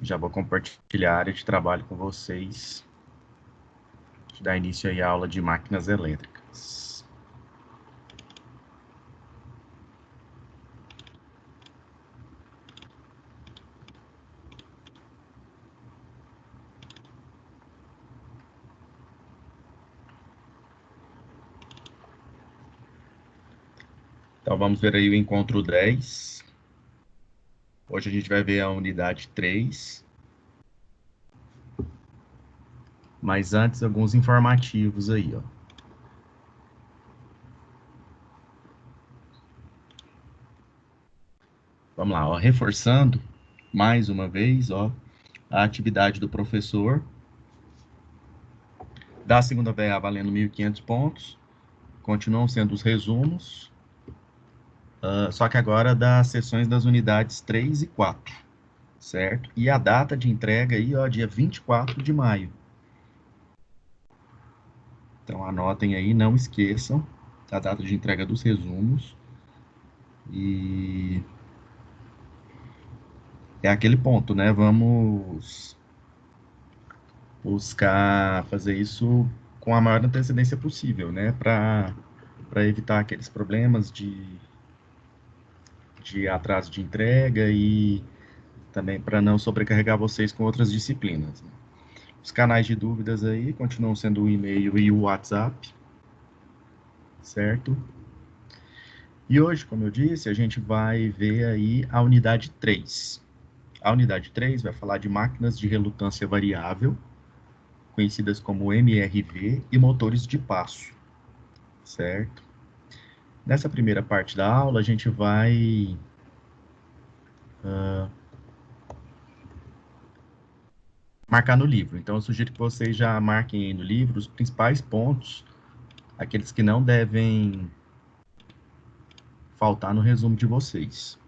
Já vou compartilhar a área de trabalho com vocês. Dar início aí à aula de máquinas elétricas. Então, vamos ver aí o encontro 10. Hoje a gente vai ver a unidade 3. Mas antes, alguns informativos aí, ó. Vamos lá, ó. Reforçando, mais uma vez, ó, a atividade do professor. Da segunda VA valendo 1.500 pontos. Continuam sendo os resumos. Só que agora das sessões das unidades 3 e 4, certo? E a data de entrega aí, ó, dia 24 de maio. Então, anotem aí, não esqueçam a data de entrega dos resumos. E é aquele ponto, né? Vamos buscar fazer isso com a maior antecedência possível, né? Para evitar aqueles problemas de atraso de entrega e também para não sobrecarregar vocês com outras disciplinas, né? Os canais de dúvidas aí continuam sendo o e-mail e o WhatsApp, certo? E hoje, como eu disse, a gente vai ver aí a unidade 3. A unidade 3 vai falar de máquinas de relutância variável, conhecidas como MRV, e motores de passo, certo? Nessa primeira parte da aula, a gente vai marcar no livro. Então, eu sugiro que vocês já marquem aí no livro os principais pontos, aqueles que não devem faltar no resumo de vocês.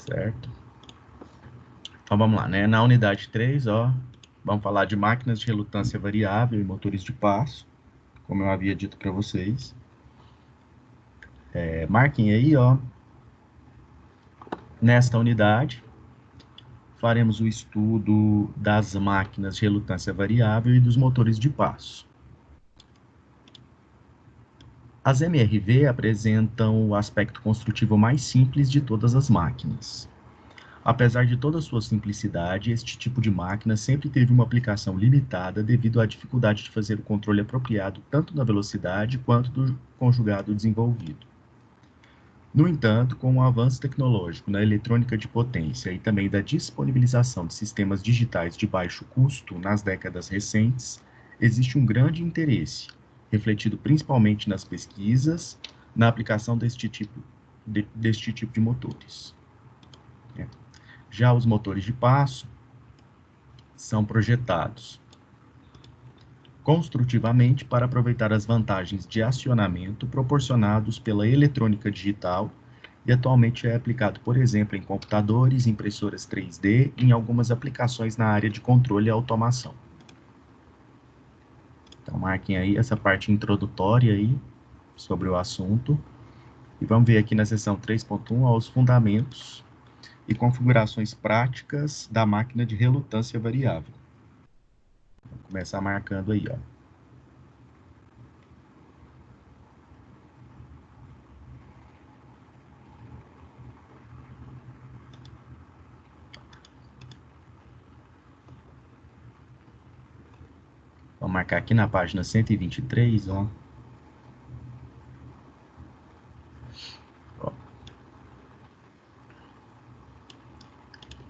Certo? Então, vamos lá, né? Na unidade 3, ó, vamos falar de máquinas de relutância variável e motores de passo, como eu havia dito para vocês. Marquem aí, ó, nesta unidade, faremos o estudo das máquinas de relutância variável e dos motores de passo. As MRV apresentam o aspecto construtivo mais simples de todas as máquinas. Apesar de toda a sua simplicidade, este tipo de máquina sempre teve uma aplicação limitada devido à dificuldade de fazer o controle apropriado tanto da velocidade quanto do conjugado desenvolvido. No entanto, com o avanço tecnológico na eletrônica de potência e também da disponibilização de sistemas digitais de baixo custo nas décadas recentes, existe um grande interesse, refletido principalmente nas pesquisas, na aplicação deste tipo de motores. Já os motores de passo são projetados construtivamente para aproveitar as vantagens de acionamento proporcionados pela eletrônica digital e atualmente é aplicado, por exemplo, em computadores, impressoras 3D e em algumas aplicações na área de controle e automação. Então, marquem aí essa parte introdutória aí sobre o assunto e vamos ver aqui na seção 3.1 os fundamentos e configurações práticas da máquina de relutância variável. Vou começar marcando aí, ó. Vou marcar aqui na página 123, ó.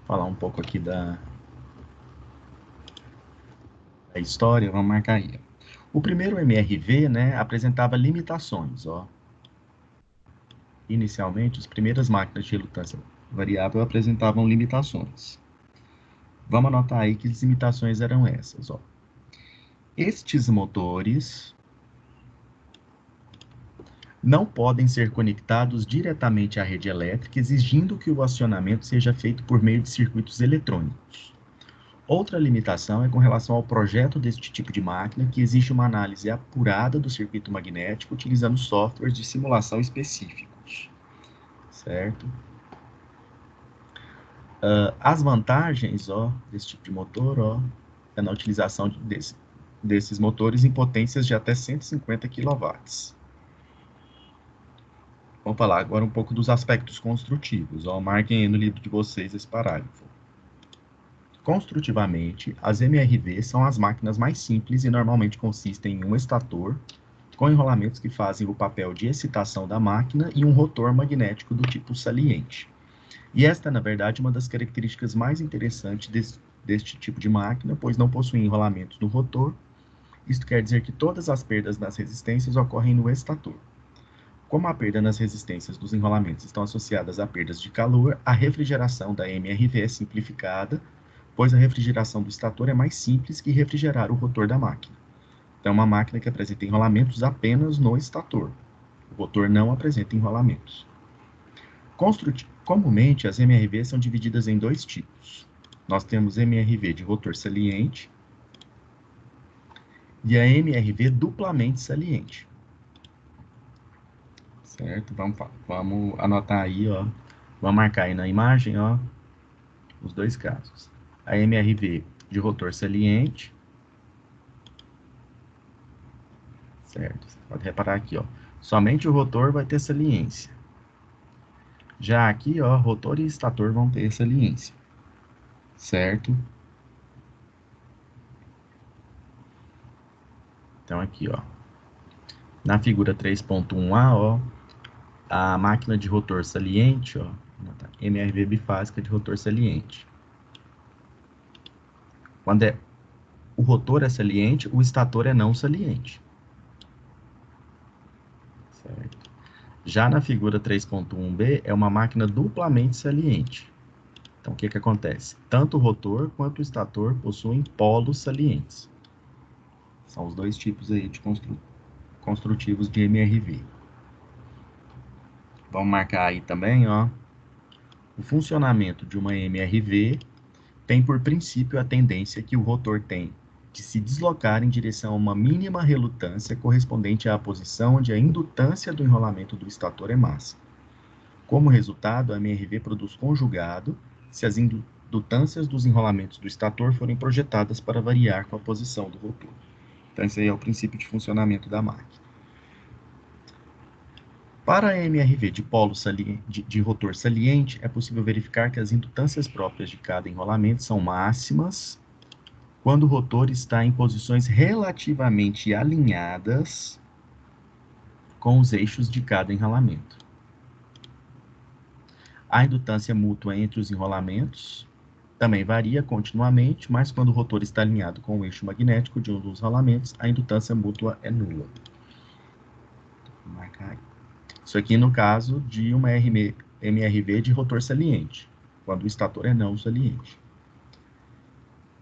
Falar um pouco aqui da história, vamos marcar aí. O primeiro MRV, né, apresentava limitações, ó. Inicialmente, as primeiras máquinas de relutância variável apresentavam limitações. Vamos anotar aí que as limitações eram essas, ó. Estes motores não podem ser conectados diretamente à rede elétrica, exigindo que o acionamento seja feito por meio de circuitos eletrônicos. Outra limitação é com relação ao projeto deste tipo de máquina, que exige uma análise apurada do circuito magnético utilizando softwares de simulação específicos, certo? As vantagens, desse tipo de motor, é na utilização desses motores em potências de até 150 kW. Vamos falar agora um pouco dos aspectos construtivos. Marquem aí no livro de vocês esse parágrafo. Construtivamente, as MRV são as máquinas mais simples e normalmente consistem em um estator, com enrolamentos que fazem o papel de excitação da máquina e um rotor magnético do tipo saliente. E esta, na verdade, é uma das características mais interessantes deste tipo de máquina, pois não possui enrolamentos no rotor. Isto quer dizer que todas as perdas nas resistências ocorrem no estator. Como a perda nas resistências dos enrolamentos estão associadas a perdas de calor, a refrigeração da MRV é simplificada, pois a refrigeração do estator é mais simples que refrigerar o rotor da máquina. Então, é uma máquina que apresenta enrolamentos apenas no estator. O rotor não apresenta enrolamentos. Comumente, as MRVs são divididas em dois tipos. Nós temos MRV de rotor saliente e a MRV duplamente saliente. Certo? Vamos anotar aí, Vamos marcar aí na imagem, os dois casos. A MRV de rotor saliente. Certo? Você pode reparar aqui, somente o rotor vai ter saliência. Já aqui, rotor e estator vão ter saliência. Certo? Então, aqui, na figura 3.1a, a máquina de rotor saliente, MRV bifásica de rotor saliente. Quando o rotor é saliente, o estator é não saliente. Certo? Já na figura 3.1b, é uma máquina duplamente saliente. Então, o que acontece? Tanto o rotor quanto o estator possuem polos salientes. São os dois tipos aí de construtivos de MRV. Vamos marcar aí também, o funcionamento de uma MRV tem por princípio a tendência que o rotor tem de se deslocar em direção a uma mínima relutância correspondente à posição onde a indutância do enrolamento do estator é máxima. Como resultado, a MRV produz conjugado se as indutâncias dos enrolamentos do estator forem projetadas para variar com a posição do rotor. Então, esse aí é o princípio de funcionamento da máquina. Para a MRV de rotor saliente, é possível verificar que as indutâncias próprias de cada enrolamento são máximas quando o rotor está em posições relativamente alinhadas com os eixos de cada enrolamento. A indutância mútua entre os enrolamentos também varia continuamente, mas quando o rotor está alinhado com o eixo magnético de um dos rolamentos, a indutância mútua é nula. Vou marcar aí. Isso aqui no caso de uma MRV de rotor saliente, quando o estator é não saliente.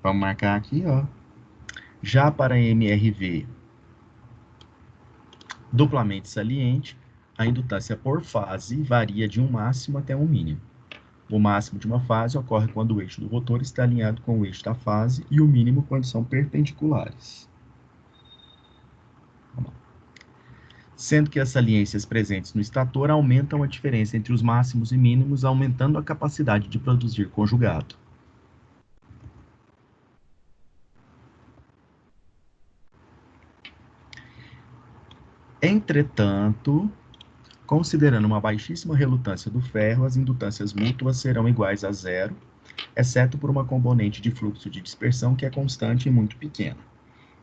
Vamos marcar aqui, Já para a MRV duplamente saliente, a indutância por fase varia de um máximo até um mínimo. O máximo de uma fase ocorre quando o eixo do rotor está alinhado com o eixo da fase e o mínimo quando são perpendiculares. Sendo que as saliências presentes no estator aumentam a diferença entre os máximos e mínimos, aumentando a capacidade de produzir conjugado. Entretanto, considerando uma baixíssima relutância do ferro, as indutâncias mútuas serão iguais a zero, exceto por uma componente de fluxo de dispersão que é constante e muito pequena.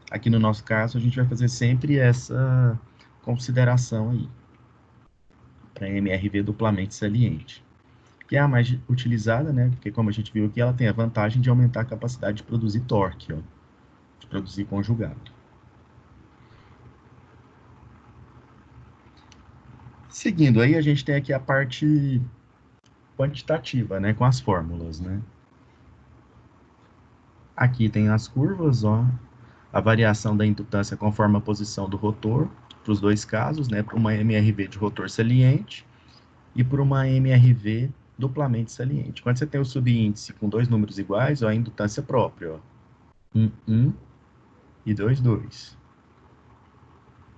Aqui no nosso caso, a gente vai fazer sempre essa consideração aí, para MRV duplamente saliente, que é a mais utilizada, né? Porque como a gente viu aqui, ela tem a vantagem de aumentar a capacidade de produzir torque, de produzir conjugado. Seguindo aí, a gente tem aqui a parte quantitativa, né, com as fórmulas, né? Aqui tem as curvas, A variação da indutância conforme a posição do rotor, para os dois casos, né, para uma MRV de rotor saliente e para uma MRV duplamente saliente. Quando você tem o subíndice com dois números iguais, ó, a indutância própria, ó, 1 e 2,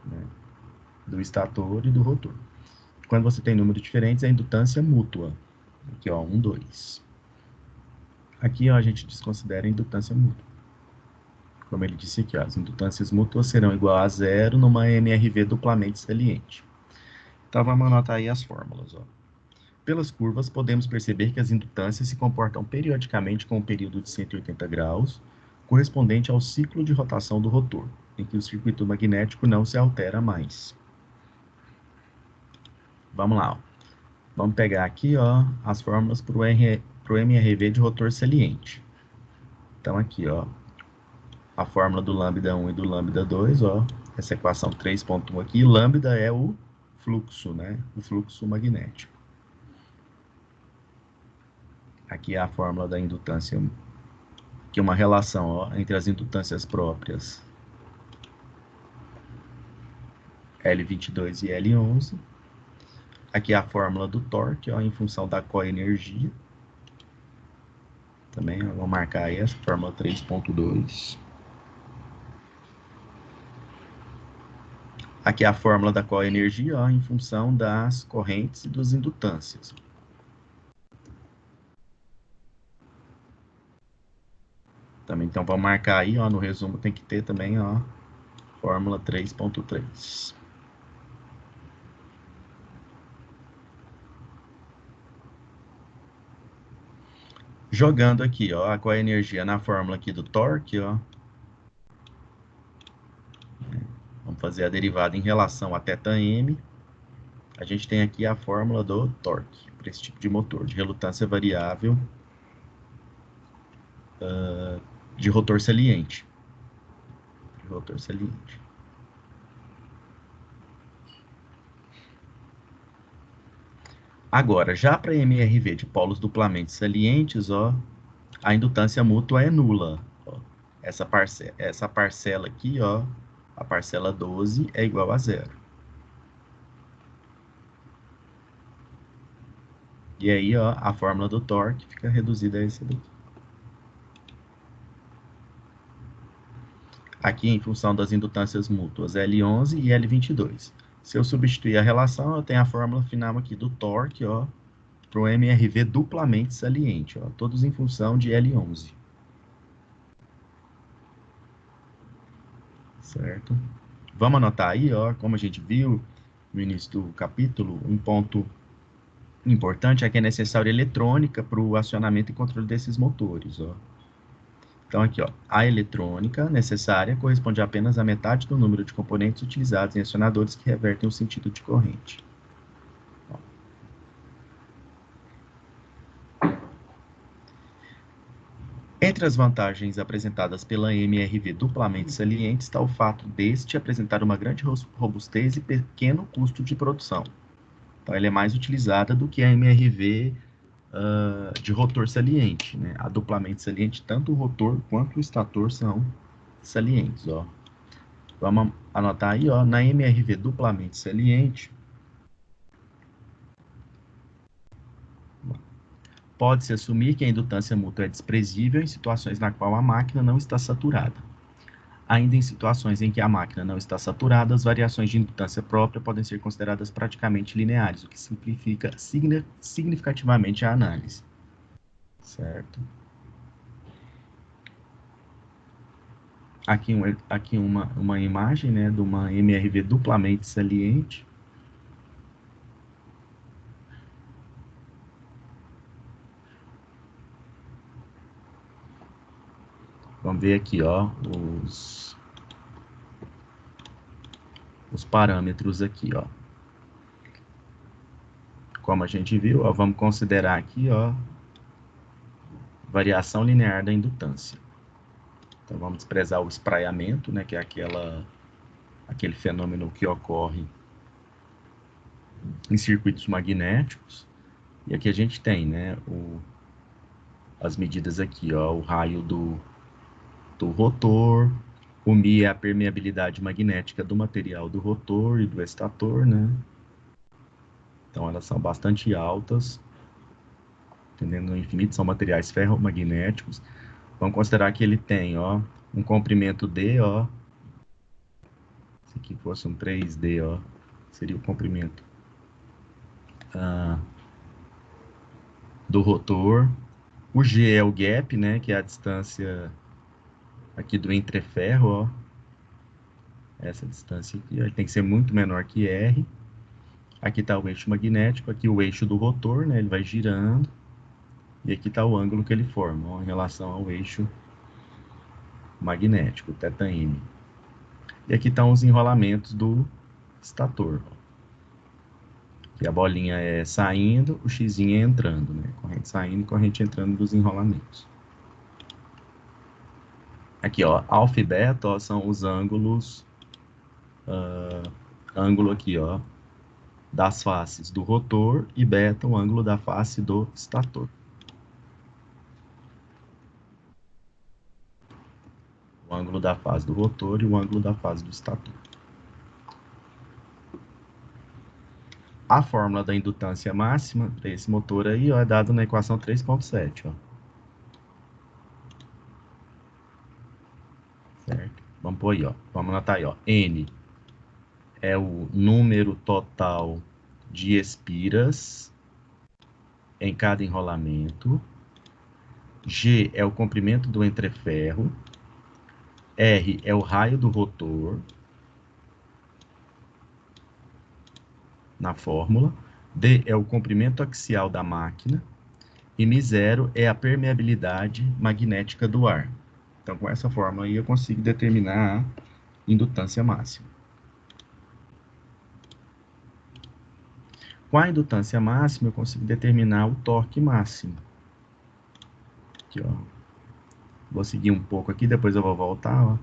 né, do estator e do rotor. Quando você tem números diferentes, a indutância mútua, aqui ó, 2. Aqui ó, a gente desconsidera a indutância mútua. Como ele disse aqui, ó, as indutâncias mútuas serão igual a zero numa MRV duplamente saliente. Então vamos anotar aí as fórmulas, ó. Pelas curvas, podemos perceber que as indutâncias se comportam periodicamente com um período de 180 graus, correspondente ao ciclo de rotação do rotor, em que o circuito magnético não se altera mais. Vamos lá, ó. Vamos pegar aqui, ó, as fórmulas para o MRV de rotor saliente. Então aqui, ó, a fórmula do lambda 1 e do lambda 2, ó, essa equação 3.1 aqui, lambda é o fluxo, né, o fluxo magnético. Aqui é a fórmula da indutância, que é uma relação, ó, entre as indutâncias próprias L22 e L11. Aqui é a fórmula do torque, ó, em função da coenergia. Também, ó, vou marcar aí essa fórmula 3.2. Aqui é a fórmula da coenergia, ó, em função das correntes e das indutâncias. Também, então, vamos marcar aí, ó, no resumo tem que ter também, ó, fórmula 3.3. Jogando aqui, ó, a coenergia na fórmula aqui do torque, ó. Vamos fazer a derivada em relação a θm. A gente tem aqui a fórmula do torque, para esse tipo de motor, de relutância variável de rotor saliente. Agora, já para MRV de polos duplamente salientes, ó, a indutância mútua é nula. Ó. Essa parcela aqui, ó, a parcela 12 é igual a zero. E aí, ó, a fórmula do torque fica reduzida a essa daqui. Aqui, em função das indutâncias mútuas L11 e L22. Se eu substituir a relação, eu tenho a fórmula final aqui do torque, ó, para o MRV duplamente saliente, ó, todos em função de L11. Certo? Vamos anotar aí, ó, como a gente viu no início do capítulo, um ponto importante é que é necessário eletrônica para o acionamento e controle desses motores, ó. Então, aqui, ó, a eletrônica necessária corresponde apenas à metade do número de componentes utilizados em acionadores que revertem o sentido de corrente. Ó. Entre as vantagens apresentadas pela MRV duplamente saliente está o fato deste apresentar uma grande robustez e pequeno custo de produção. Então, ela é mais utilizada do que a MRV de rotor saliente, né? A duplamente saliente, tanto o rotor quanto o estator são salientes, ó. Vamos anotar aí, ó, na MRV duplamente saliente, pode-se assumir que a indutância mútua é desprezível em situações na qual a máquina não está saturada. Ainda em situações em que a máquina não está saturada, as variações de indutância própria podem ser consideradas praticamente lineares, o que simplifica significativamente a análise. Certo? Aqui uma imagem, né, de uma MRV duplamente saliente. Vamos ver aqui, ó, os parâmetros aqui, ó. Como a gente viu, ó, vamos considerar aqui, ó, variação linear da indutância. Então, vamos desprezar o espraiamento, né, que é aquele fenômeno que ocorre em circuitos magnéticos. E aqui a gente tem, né, as medidas aqui, ó, o raio do rotor, O Mi é a permeabilidade magnética do material do rotor e do estator, né? Então, elas são bastante altas, tendendo ao infinito, são materiais ferromagnéticos. Vamos considerar que ele tem, ó, um comprimento D, ó. Se aqui fosse um 3D, ó, seria o comprimento do rotor. O G é o gap, né, que é a distância aqui do entreferro, ó. Essa distância aqui, ó, tem que ser muito menor que R. Aqui está o eixo magnético, aqui o eixo do rotor, né, ele vai girando. E aqui está o ângulo que ele forma, ó, em relação ao eixo magnético, θm. E aqui estão os enrolamentos do estator, ó. Que a bolinha é saindo, o x é entrando, né? Corrente saindo e corrente entrando dos enrolamentos. Aqui, ó, alfa e beta, ó, são os ângulos, ângulo aqui, ó, das faces do rotor, e beta, o ângulo da face do estator. O ângulo da face do rotor e o ângulo da face do estator. A fórmula da indutância máxima para esse motor aí, ó, é dado na equação 3.7, ó. Certo? Vamos pôr aí, ó. Vamos anotar aí, ó. N é o número total de espiras em cada enrolamento. G é o comprimento do entreferro. R é o raio do rotor, na fórmula. D é o comprimento axial da máquina. E μ0 é a permeabilidade magnética do ar. Então, com essa fórmula aí, eu consigo determinar a indutância máxima. Com a indutância máxima, eu consigo determinar o torque máximo. Aqui, ó. Vou seguir um pouco aqui, depois eu vou voltar, ó.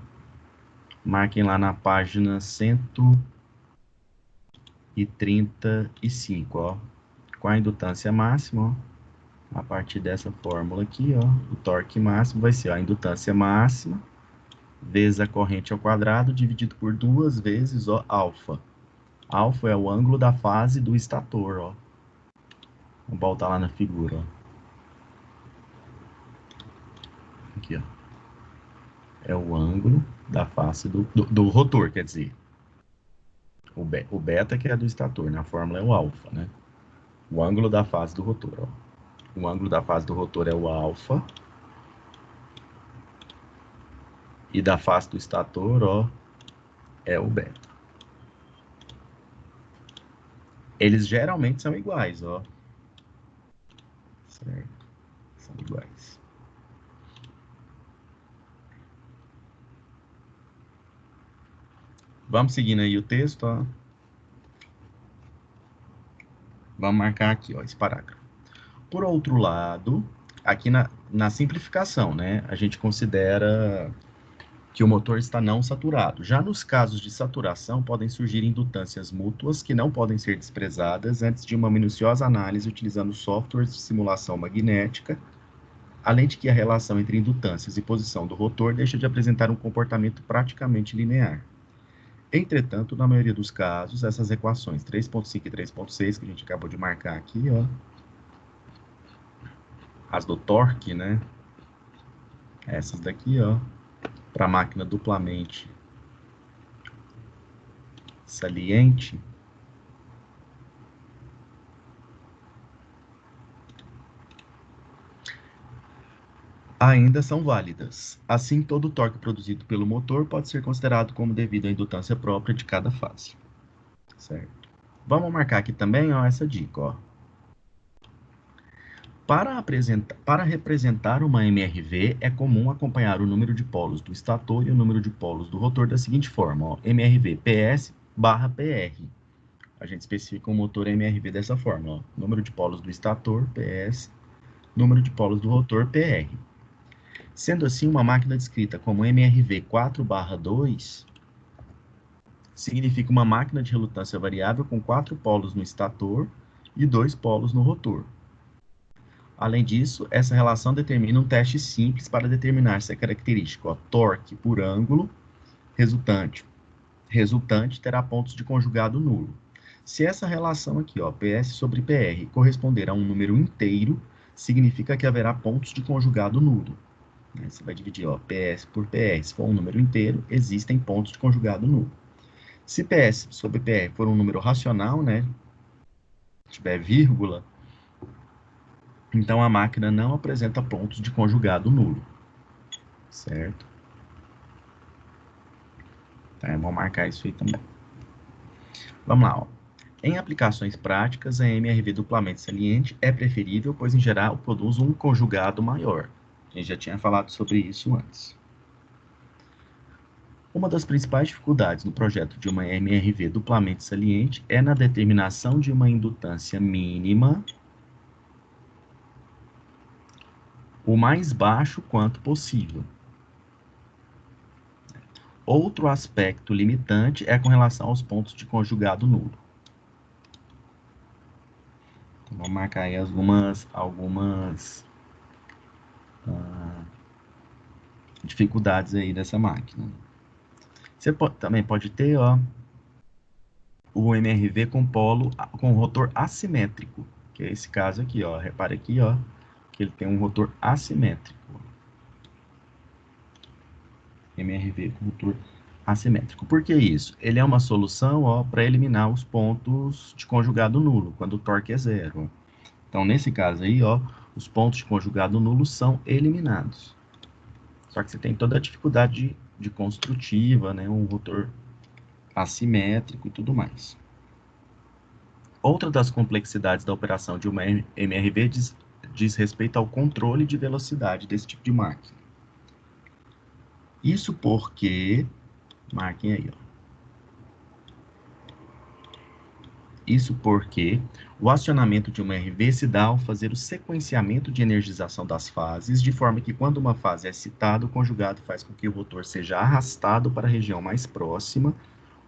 Marquem lá na página 135, ó. Com a indutância máxima, ó, a partir dessa fórmula aqui, ó, o torque máximo vai ser, ó, a indutância máxima vezes a corrente ao quadrado dividido por 2 vezes, ó, alfa. Alfa é o ângulo da fase do estator, ó. Vamos voltar lá na figura, ó. Aqui, ó. É o ângulo da face do rotor, quer dizer. O beta que é do estator, né? A fórmula é o alfa, né? O ângulo da face do rotor, ó. O ângulo da face do rotor é o alfa. E da face do estator, ó, é o beta. Eles geralmente são iguais, ó. Certo? São iguais. Vamos seguindo aí o texto, ó. Vamos marcar aqui, ó, esse parágrafo. Por outro lado, aqui na simplificação, né, a gente considera que o motor está não saturado. Já nos casos de saturação, podem surgir indutâncias mútuas que não podem ser desprezadas antes de uma minuciosa análise utilizando softwares de simulação magnética, além de que a relação entre indutâncias e posição do rotor deixa de apresentar um comportamento praticamente linear. Entretanto, na maioria dos casos, essas equações 3.5 e 3.6, que a gente acabou de marcar aqui, ó, as do torque, né? Essas daqui, ó, para máquina duplamente saliente, ainda são válidas. Assim, todo o torque produzido pelo motor pode ser considerado como devido à indutância própria de cada fase. Certo? Vamos marcar aqui também, ó, essa dica, ó. Para representar uma MRV, é comum acompanhar o número de polos do estator e o número de polos do rotor da seguinte forma, ó, MRV PS barra PR. A gente especifica o motor MRV dessa forma, ó, número de polos do estator, PS, número de polos do rotor, PR. Sendo assim, uma máquina descrita como MRV 4/2 significa uma máquina de relutância variável com 4 polos no estator e 2 polos no rotor. Além disso, essa relação determina um teste simples para determinar se a característica, ó, torque por ângulo, resultante. Resultante terá pontos de conjugado nulo. Se essa relação aqui, ó, PS sobre PR, corresponder a um número inteiro, significa que haverá pontos de conjugado nulo. Você vai dividir, ó, PS por PR. Se for um número inteiro, existem pontos de conjugado nulo. Se PS sobre PR for um número racional, né, tiver vírgula, então a máquina não apresenta pontos de conjugado nulo, certo? Então, vamos marcar isso aí também. Vamos lá, ó. Em aplicações práticas, a MRV duplamente saliente é preferível, pois em geral produz um conjugado maior. A gente já tinha falado sobre isso antes. Uma das principais dificuldades no projeto de uma MRV duplamente saliente é na determinação de uma indutância mínima o mais baixo quanto possível. Outro aspecto limitante é com relação aos pontos de conjugado nulo. Então, vamos marcar aí algumas dificuldades aí dessa máquina. Você também pode ter, ó, o MRV com com rotor assimétrico, que é esse caso aqui, ó. Repare aqui, ó, que ele tem um rotor assimétrico. MRV com rotor assimétrico. Por que isso? Ele é uma solução, ó, para eliminar os pontos de conjugado nulo, quando o torque é zero. Então, nesse caso aí, ó, os pontos de conjugado nulo são eliminados. Só que você tem toda a dificuldade de construtiva, né, um rotor assimétrico e tudo mais. Outra das complexidades da operação de uma MRV diz respeito ao controle de velocidade desse tipo de máquina. Isso porque, marquem aí, ó. Isso porque o acionamento de uma MRV se dá ao fazer o sequenciamento de energização das fases, de forma que quando uma fase é excitada, o conjugado faz com que o rotor seja arrastado para a região mais próxima,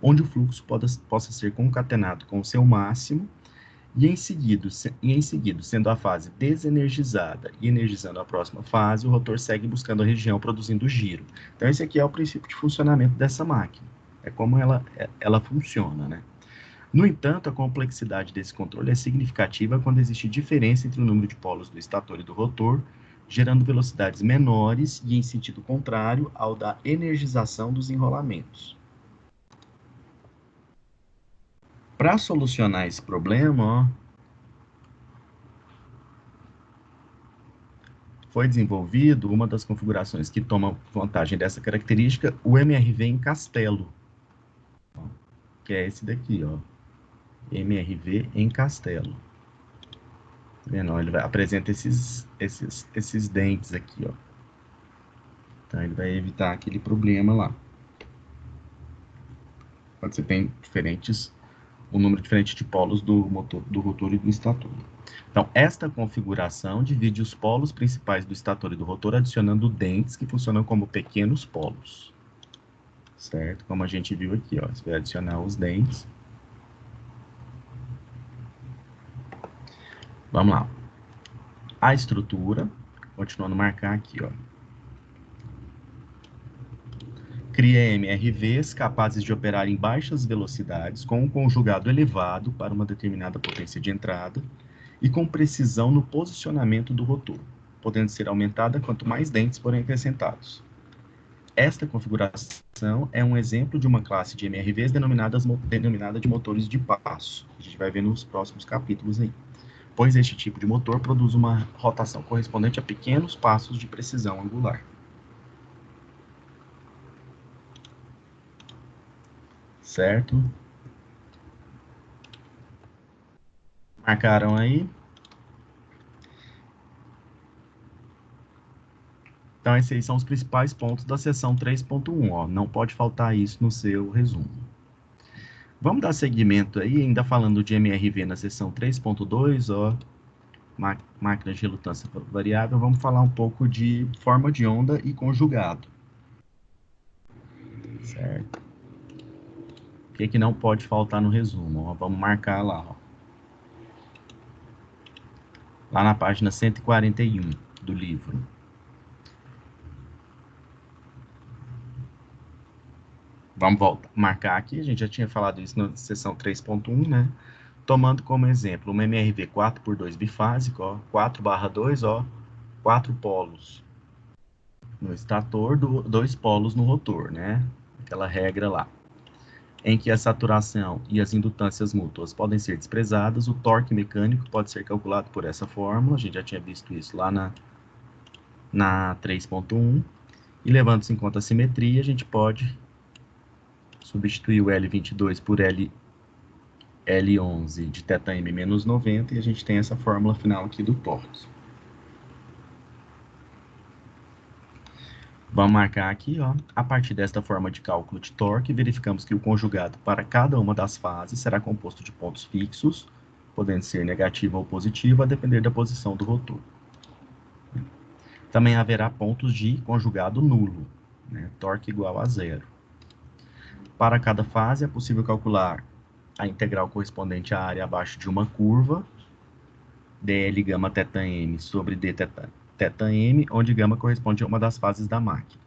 onde o fluxo possa ser concatenado com o seu máximo, e em seguida, sendo a fase desenergizada e energizando a próxima fase, o rotor segue buscando a região produzindo giro. Então, esse aqui é o princípio de funcionamento dessa máquina. É como ela funciona, né? No entanto, a complexidade desse controle é significativa quando existe diferença entre o número de polos do estator e do rotor, gerando velocidades menores e em sentido contrário ao da energização dos enrolamentos. Para solucionar esse problema, ó, foi desenvolvido uma das configurações que toma vantagem dessa característica, o MRV em castelo, que é esse daqui, ó, MRV em castelo. Vendo? Ele apresenta esses dentes aqui, ó. Então ele vai evitar aquele problema lá. Quando você tem um número diferente de polos do rotor e do estator. Então, esta configuração divide os polos principais do estator e do rotor, adicionando dentes que funcionam como pequenos polos. Certo? Como a gente viu aqui, ó. Você vai adicionar os dentes. Vamos lá. A estrutura, continuando a marcar aqui, ó. Cria MRVs capazes de operar em baixas velocidades, com um conjugado elevado para uma determinada potência de entrada e com precisão no posicionamento do rotor, podendo ser aumentada quanto mais dentes forem acrescentados. Esta configuração é um exemplo de uma classe de MRVs denominada de motores de passo. A gente vai ver nos próximos capítulos aí. Pois este tipo de motor produz uma rotação correspondente a pequenos passos de precisão angular. Certo? Marcaram aí? Então, esses aí são os principais pontos da seção 3.1, ó. Não pode faltar isso no seu resumo. Vamos dar seguimento aí, ainda falando de MRV na seção 3.2, ó. Máquinas de relutância variável, vamos falar um pouco de forma de onda e conjugado. Certo? O que não pode faltar no resumo? Ó, vamos marcar lá, ó. Lá na página 141 do livro. Vamos voltar, marcar aqui, a gente já tinha falado isso na seção 3.1, né? Tomando como exemplo uma MRV 4x2 bifásico, ó, 4/2, ó, 4 polos no estator, 2 polos no rotor, né? Aquela regra lá. Em que a saturação e as indutâncias mútuas podem ser desprezadas, o torque mecânico pode ser calculado por essa fórmula, a gente já tinha visto isso lá na 3.1, e levando-se em conta a simetria, a gente pode substituir o L22 por L11 de θm menos 90, e a gente tem essa fórmula final aqui do torque. Vamos marcar aqui, ó. A partir desta forma de cálculo de torque, verificamos que o conjugado para cada uma das fases será composto de pontos fixos, podendo ser negativo ou positivo, a depender da posição do rotor. Também haverá pontos de conjugado nulo, né? Torque igual a zero. Para cada fase, é possível calcular a integral correspondente à área abaixo de uma curva, dl gama θm sobre d θm, onde gama corresponde a uma das fases da máquina.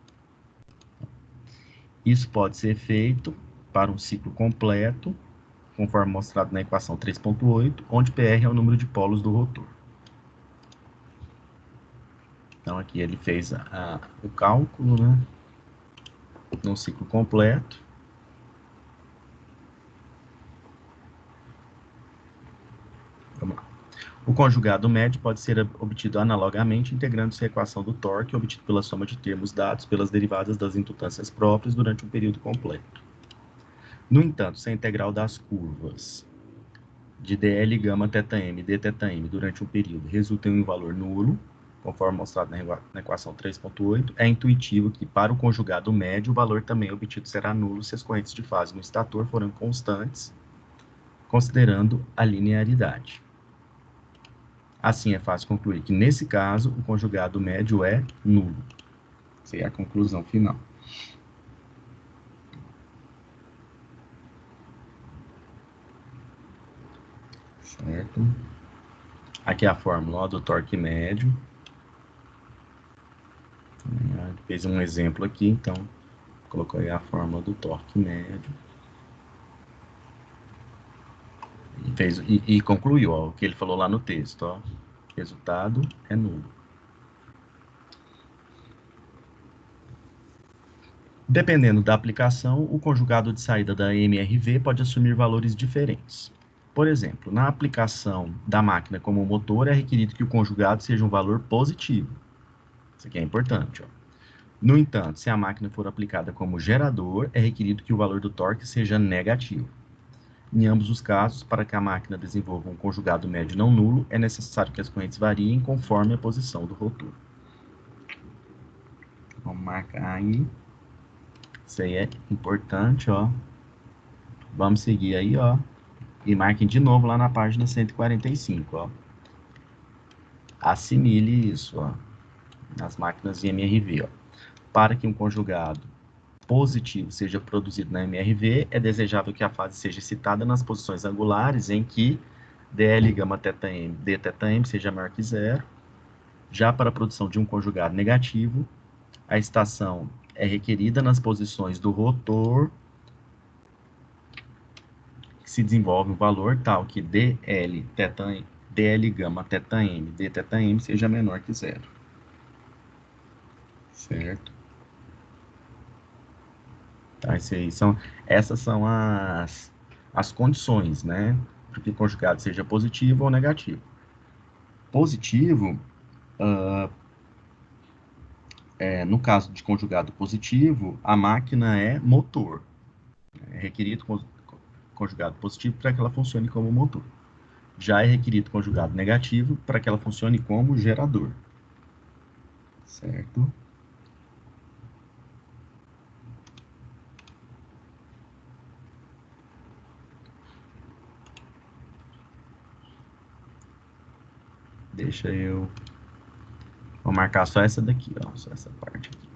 Isso pode ser feito para um ciclo completo, conforme mostrado na equação 3.8, onde PR é o número de polos do rotor. Então, aqui ele fez o cálculo, né, no ciclo completo. Vamos lá. O conjugado médio pode ser obtido analogamente, integrando-se à equação do torque, obtido pela soma de termos dados pelas derivadas das indutâncias próprias durante um período completo. No entanto, se a integral das curvas de dl gama θm e dθm durante um período resulta em um valor nulo, conforme mostrado na equação 3.8, é intuitivo que, para o conjugado médio, o valor também obtido será nulo se as correntes de fase no estator forem constantes, considerando a linearidade. Assim, é fácil concluir que, nesse caso, o conjugado médio é nulo. Essa é a conclusão final. Certo? Aqui é a fórmula, ó, do torque médio. Fez um exemplo aqui, então, colocou aí a fórmula do torque médio. E concluiu, ó, o que ele falou lá no texto, ó. Resultado é nulo. Dependendo da aplicação, o conjugado de saída da MRV pode assumir valores diferentes. Por exemplo, na aplicação da máquina como motor, é requerido que o conjugado seja um valor positivo. Isso aqui é importante, ó. No entanto, se a máquina for aplicada como gerador, é requerido que o valor do torque seja negativo. Em ambos os casos, para que a máquina desenvolva um conjugado médio não nulo, é necessário que as correntes variem conforme a posição do rotor. Vamos marcar aí. Isso aí é importante, ó. Vamos seguir aí, ó. E marquem de novo lá na página 145, ó. Assimile isso, ó. Nas máquinas de MRV, ó. Para que um conjugado positivo seja produzido na MRV, é desejável que a fase seja excitada nas posições angulares em que dl gama θm, dθm seja maior que zero. Já para a produção de um conjugado negativo, a excitação é requerida nas posições do rotor, que se desenvolve um valor tal que dl gama θm, dθm seja menor que zero. Certo? Tá, essas são as condições, né? Para que o conjugado seja positivo ou negativo. Positivo, no caso de conjugado positivo, a máquina é motor. É requerido conjugado positivo para que ela funcione como motor. Já é requerido conjugado negativo para que ela funcione como gerador. Certo? Deixa eu... Vou marcar só essa daqui, ó. Só essa parte aqui.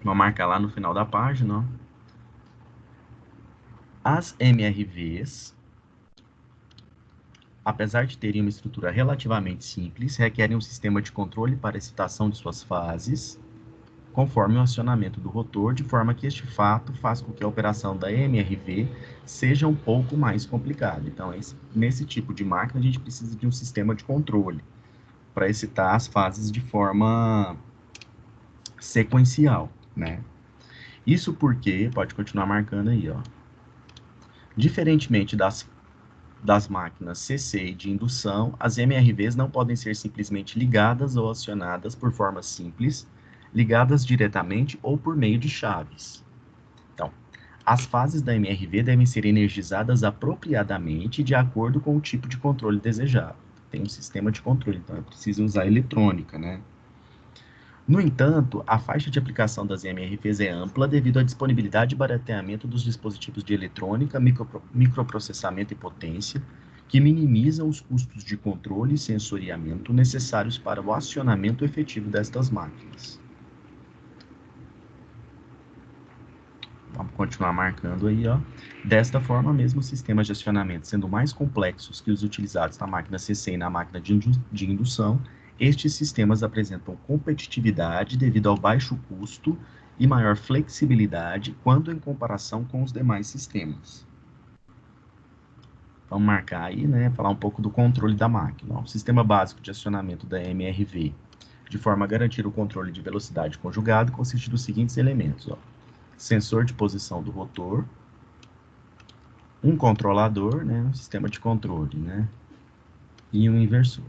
Vou marcar lá no final da página, ó. As MRVs, apesar de terem uma estrutura relativamente simples, requerem um sistema de controle para a excitação de suas fases, conforme o acionamento do rotor, de forma que este fato faz com que a operação da MRV seja um pouco mais complicada. Então, nesse tipo de máquina, a gente precisa de um sistema de controle para excitar as fases de forma sequencial, né? Isso porque, pode continuar marcando aí, ó. Diferentemente das máquinas CC e de indução, as MRVs não podem ser simplesmente ligadas ou acionadas por forma simples, ligadas diretamente ou por meio de chaves. Então, as fases da MRV devem ser energizadas apropriadamente de acordo com o tipo de controle desejado. Tem um sistema de controle, então é preciso usar eletrônica, né? No entanto, a faixa de aplicação das MRVs é ampla devido à disponibilidade e barateamento dos dispositivos de eletrônica, microprocessamento e potência, que minimizam os custos de controle e sensoriamento necessários para o acionamento efetivo destas máquinas. Vamos continuar marcando aí, ó. Desta forma, mesmo os sistemas de acionamento sendo mais complexos que os utilizados na máquina CC e na máquina de indução, estes sistemas apresentam competitividade devido ao baixo custo e maior flexibilidade quando em comparação com os demais sistemas. Vamos marcar aí, né, falar um pouco do controle da máquina. Ó. O sistema básico de acionamento da MRV, de forma a garantir o controle de velocidade conjugado, consiste dos seguintes elementos, ó. Sensor de posição do rotor, um controlador, né, um sistema de controle, né, e um inversor.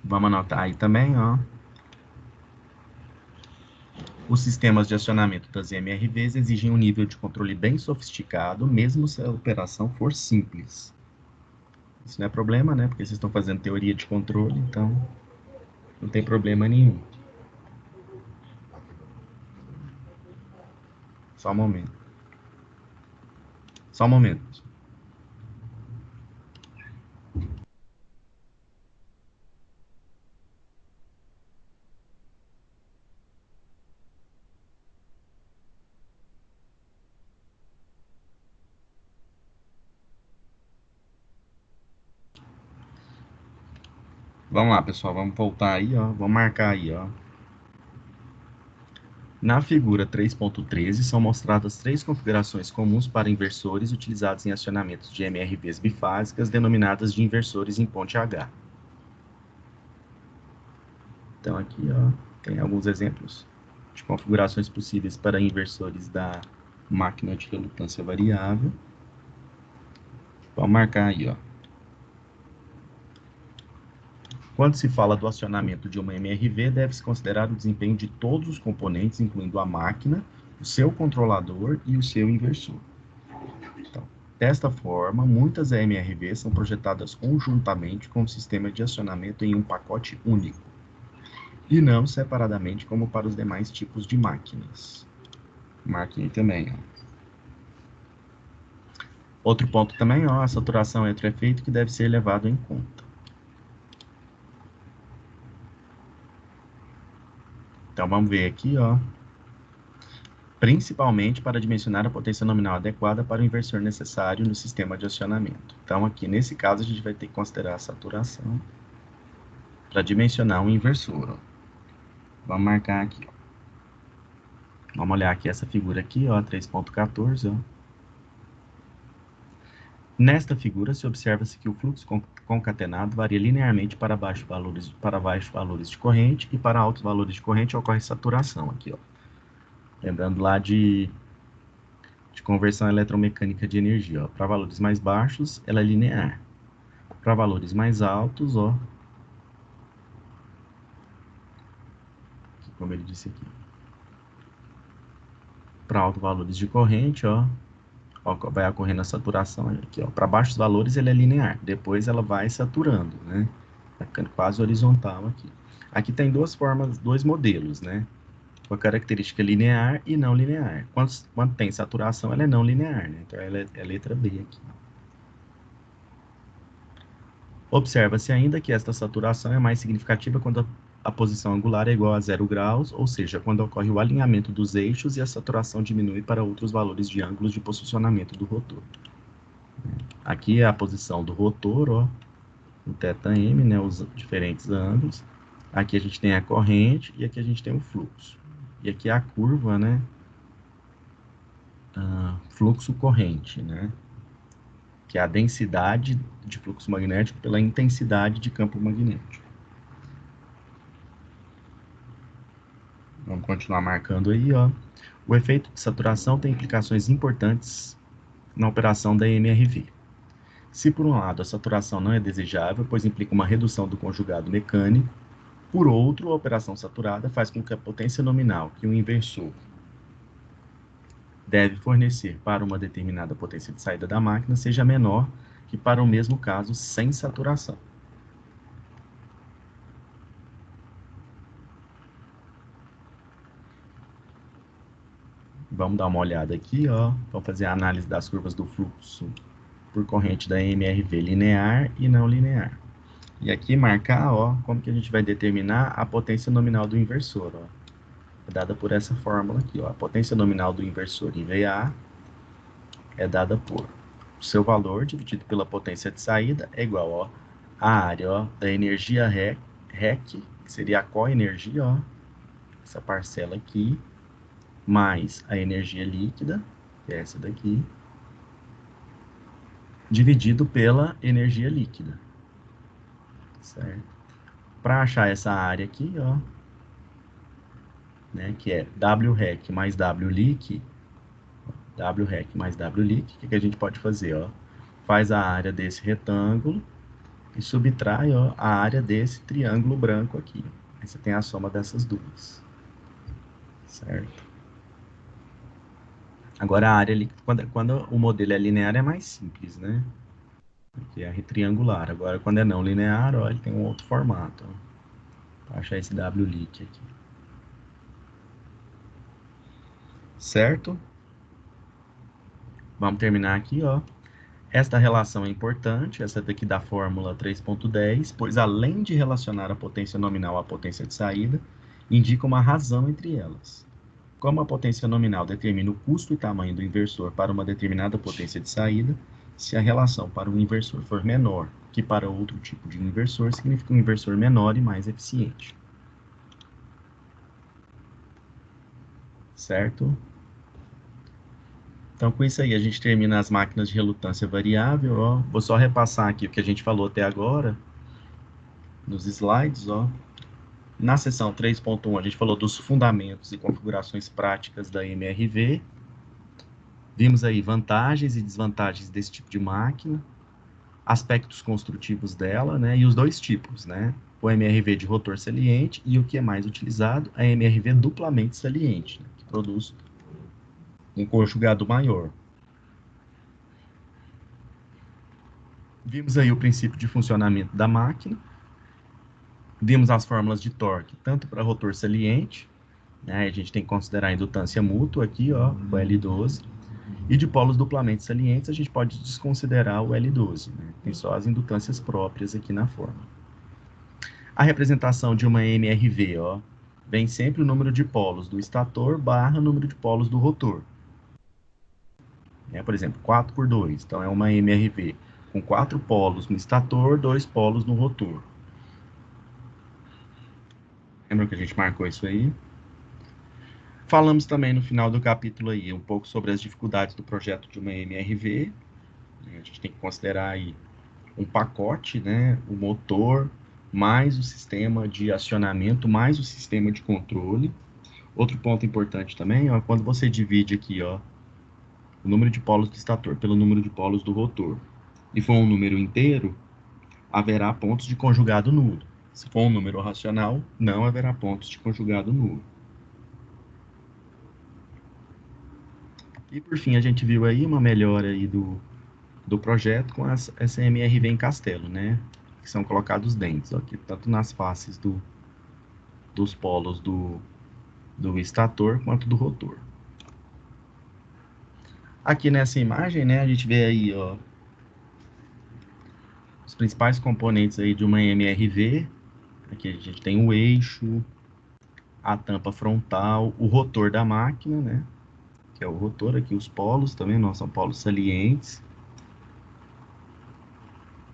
Vamos anotar aí também, ó. Os sistemas de acionamento das MRVs exigem um nível de controle bem sofisticado, mesmo se a operação for simples. Isso não é problema, né, porque vocês estão fazendo teoria de controle, então não tem problema nenhum. Só um momento. Só um momento. Vamos lá, pessoal, vamos voltar aí, ó. Vamos marcar aí, ó. Na figura 3.13 são mostradas três configurações comuns para inversores utilizados em acionamentos de MRVs bifásicas, denominadas de inversores em ponte H. Então aqui, ó, tem alguns exemplos de configurações possíveis para inversores da máquina de relutância variável. Vamos marcar aí, ó. Quando se fala do acionamento de uma MRV, deve-se considerar o desempenho de todos os componentes, incluindo a máquina, o seu controlador e o seu inversor. Então, desta forma, muitas MRVs são projetadas conjuntamente com o sistema de acionamento em um pacote único, e não separadamente como para os demais tipos de máquinas. Marquei também, ó. Outro ponto também, ó, a saturação é outro efeito que deve ser levado em conta. Então, vamos ver aqui, ó. Principalmente para dimensionar a potência nominal adequada para o inversor necessário no sistema de acionamento. Então, aqui, nesse caso, a gente vai ter que considerar a saturação para dimensionar um inversor, ó. Vamos marcar aqui, ó. Vamos olhar aqui essa figura aqui, ó, 3.14, ó. Nesta figura, se observa-se que o fluxo concatenado varia linearmente para baixos valores de corrente e para altos valores de corrente ocorre saturação aqui, ó. Lembrando lá de conversão eletromecânica de energia, ó. Para valores mais baixos, ela é linear. Para valores mais altos, ó, como ele disse aqui, para altos valores de corrente, ó, vai ocorrendo a saturação aqui, ó. Para baixos valores ele é linear, depois ela vai saturando, né? Vai ficando quase horizontal aqui. Aqui tem duas formas, dois modelos, né? Com a característica linear e não linear. Quando tem saturação, ela é não linear, né? Então ela é a letra B aqui. Observa-se ainda que esta saturação é mais significativa quando a posição angular é igual a 0 graus, ou seja, quando ocorre o alinhamento dos eixos e a saturação diminui para outros valores de ângulos de posicionamento do rotor. Aqui é a posição do rotor, ó, o θm, né, os diferentes ângulos. Aqui a gente tem a corrente e aqui a gente tem o fluxo. E aqui é a curva, né? Fluxo corrente, né? Que é a densidade de fluxo magnético pela intensidade de campo magnético. Vamos continuar marcando aí, ó. O efeito de saturação tem implicações importantes na operação da MRV. Se, por um lado, a saturação não é desejável, pois implica uma redução do conjugado mecânico, por outro, a operação saturada faz com que a potência nominal que o inversor deve fornecer para uma determinada potência de saída da máquina seja menor que para o mesmo caso sem saturação. Vamos dar uma olhada aqui, ó. Vamos fazer a análise das curvas do fluxo por corrente da MRV linear e não linear. E aqui marcar, ó, como que a gente vai determinar a potência nominal do inversor, ó. É dada por essa fórmula aqui, ó. A potência nominal do inversor em VA é dada por o seu valor dividido pela potência de saída é igual, ó, a área, ó, da energia REC, que seria a coenergia, ó, essa parcela aqui, mais a energia líquida, que é essa daqui, dividido pela energia líquida, certo? Para achar essa área aqui, ó, né, que é WREC mais WLEAK, WREC mais WLEAK, o que a gente pode fazer, ó? Faz a área desse retângulo e subtrai, ó, a área desse triângulo branco aqui. Aí você tem a soma dessas duas, certo? Agora a área, quando o modelo é linear, é mais simples, né? Porque é triangular. Agora, quando é não linear, ó, ele tem um outro formato. Para achar esse WLEAK aqui. Certo? Vamos terminar aqui, ó. Esta relação é importante, essa daqui da fórmula 3.10, pois além de relacionar a potência nominal à potência de saída, indica uma razão entre elas. Como a potência nominal determina o custo e tamanho do inversor para uma determinada potência de saída, se a relação para um inversor for menor que para outro tipo de inversor, significa um inversor menor e mais eficiente. Certo? Então, com isso aí, a gente termina as máquinas de relutância variável. Ó. Vou só repassar aqui o que a gente falou até agora, nos slides. Ó. Na seção 3.1, a gente falou dos fundamentos e configurações práticas da MRV. Vimos aí vantagens e desvantagens desse tipo de máquina, aspectos construtivos dela, né, e os dois tipos, né, o MRV de rotor saliente e o que é mais utilizado, a MRV duplamente saliente, né, que produz um conjugado maior. Vimos aí o princípio de funcionamento da máquina, vimos as fórmulas de torque, tanto para rotor saliente, né, a gente tem que considerar a indutância mútua aqui, ó, o L12, e de polos duplamente salientes, a gente pode desconsiderar o L12, né, tem só as indutâncias próprias aqui na fórmula. A representação de uma MRV, ó, vem sempre o número de polos do estator barra número de polos do rotor. Por exemplo, 4 por 2. Então, é uma MRV com 4 polos no estator, 2 polos no rotor. Lembra que a gente marcou isso aí? Falamos também no final do capítulo aí um pouco sobre as dificuldades do projeto de uma MRV. A gente tem que considerar aí um pacote, né? O motor, mais o sistema de acionamento, mais o sistema de controle. Outro ponto importante também, ó, quando você divide aqui, ó, o número de polos do estator pelo número de polos do rotor, e for um número inteiro, haverá pontos de conjugado nulo. Se for um número racional, não haverá pontos de conjugado nulo. E por fim, a gente viu aí uma melhora aí do projeto com essa MRV em castelo, né? Que são colocados dentes, ó, aqui, tanto nas faces dos polos do estator quanto do rotor. Aqui nessa imagem, né, a gente vê aí, ó, os principais componentes aí de uma MRV. Aqui a gente tem o eixo, a tampa frontal, o rotor da máquina, né? Que é o rotor aqui, os polos também, não são polos salientes.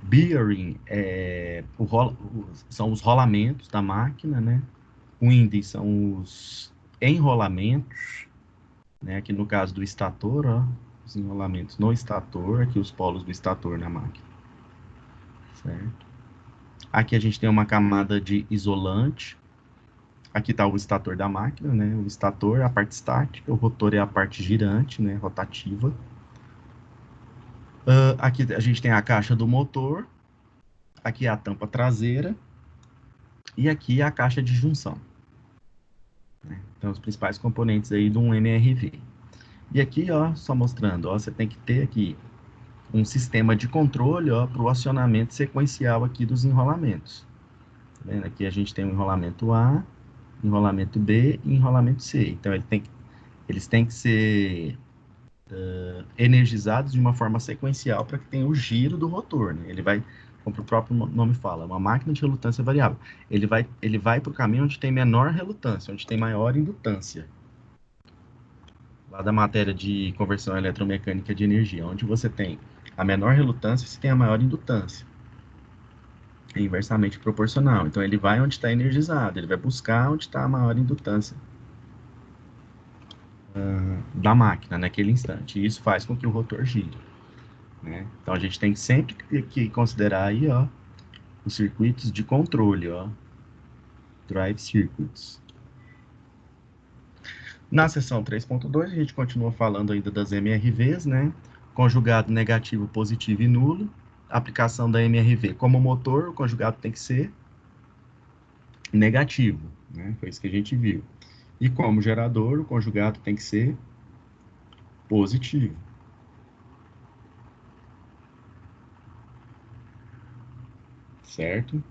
Bearing são os rolamentos da máquina, né? Winding são os enrolamentos, né? Aqui no caso do estator, ó, os enrolamentos no estator, aqui os polos do estator na máquina, certo? Aqui a gente tem uma camada de isolante. Aqui está o estator da máquina, né? O estator é a parte estática, o rotor é a parte girante, né? Rotativa. Aqui a gente tem a caixa do motor, aqui é a tampa traseira e aqui é a caixa de junção, né? Então, os principais componentes aí de um MRV. E aqui, ó, só mostrando, ó, você tem que ter aqui um sistema de controle, ó, para o acionamento sequencial aqui dos enrolamentos. Tá vendo? Aqui a gente tem o enrolamento A, enrolamento B e enrolamento C. Então, eles têm que ser energizados de uma forma sequencial para que tenha o giro do rotor, né? Ele vai, como o próprio nome fala, uma máquina de relutância variável. Ele vai para o caminho onde tem menor relutância, onde tem maior indutância. Lá da matéria de conversão eletromecânica de energia, onde você tem a menor relutância, você tem a maior indutância. É inversamente proporcional. Então, ele vai onde está energizado, ele vai buscar onde está a maior indutância da máquina naquele instante. E isso faz com que o rotor gire, né? Então, a gente tem sempre que considerar aí, ó, os circuitos de controle, ó, drive circuits. Na seção 3.2, a gente continua falando ainda das MRVs, né? Conjugado negativo, positivo e nulo. Aplicação da MRV como motor, o conjugado tem que ser negativo, né? Foi isso que a gente viu. E como gerador, o conjugado tem que ser positivo. Certo?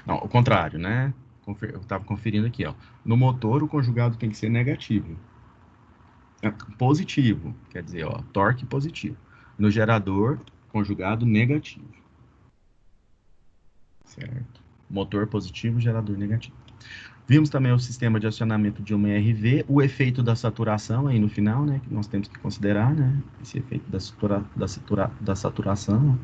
Não, o contrário, né? Eu estava conferindo aqui, ó. No motor, o conjugado tem que ser negativo. Positivo, quer dizer, ó, torque positivo. No gerador, conjugado negativo. Certo? Motor positivo, gerador negativo. Vimos também o sistema de acionamento de uma RV, o efeito da saturação aí no final, né, que nós temos que considerar, né, esse efeito da saturação,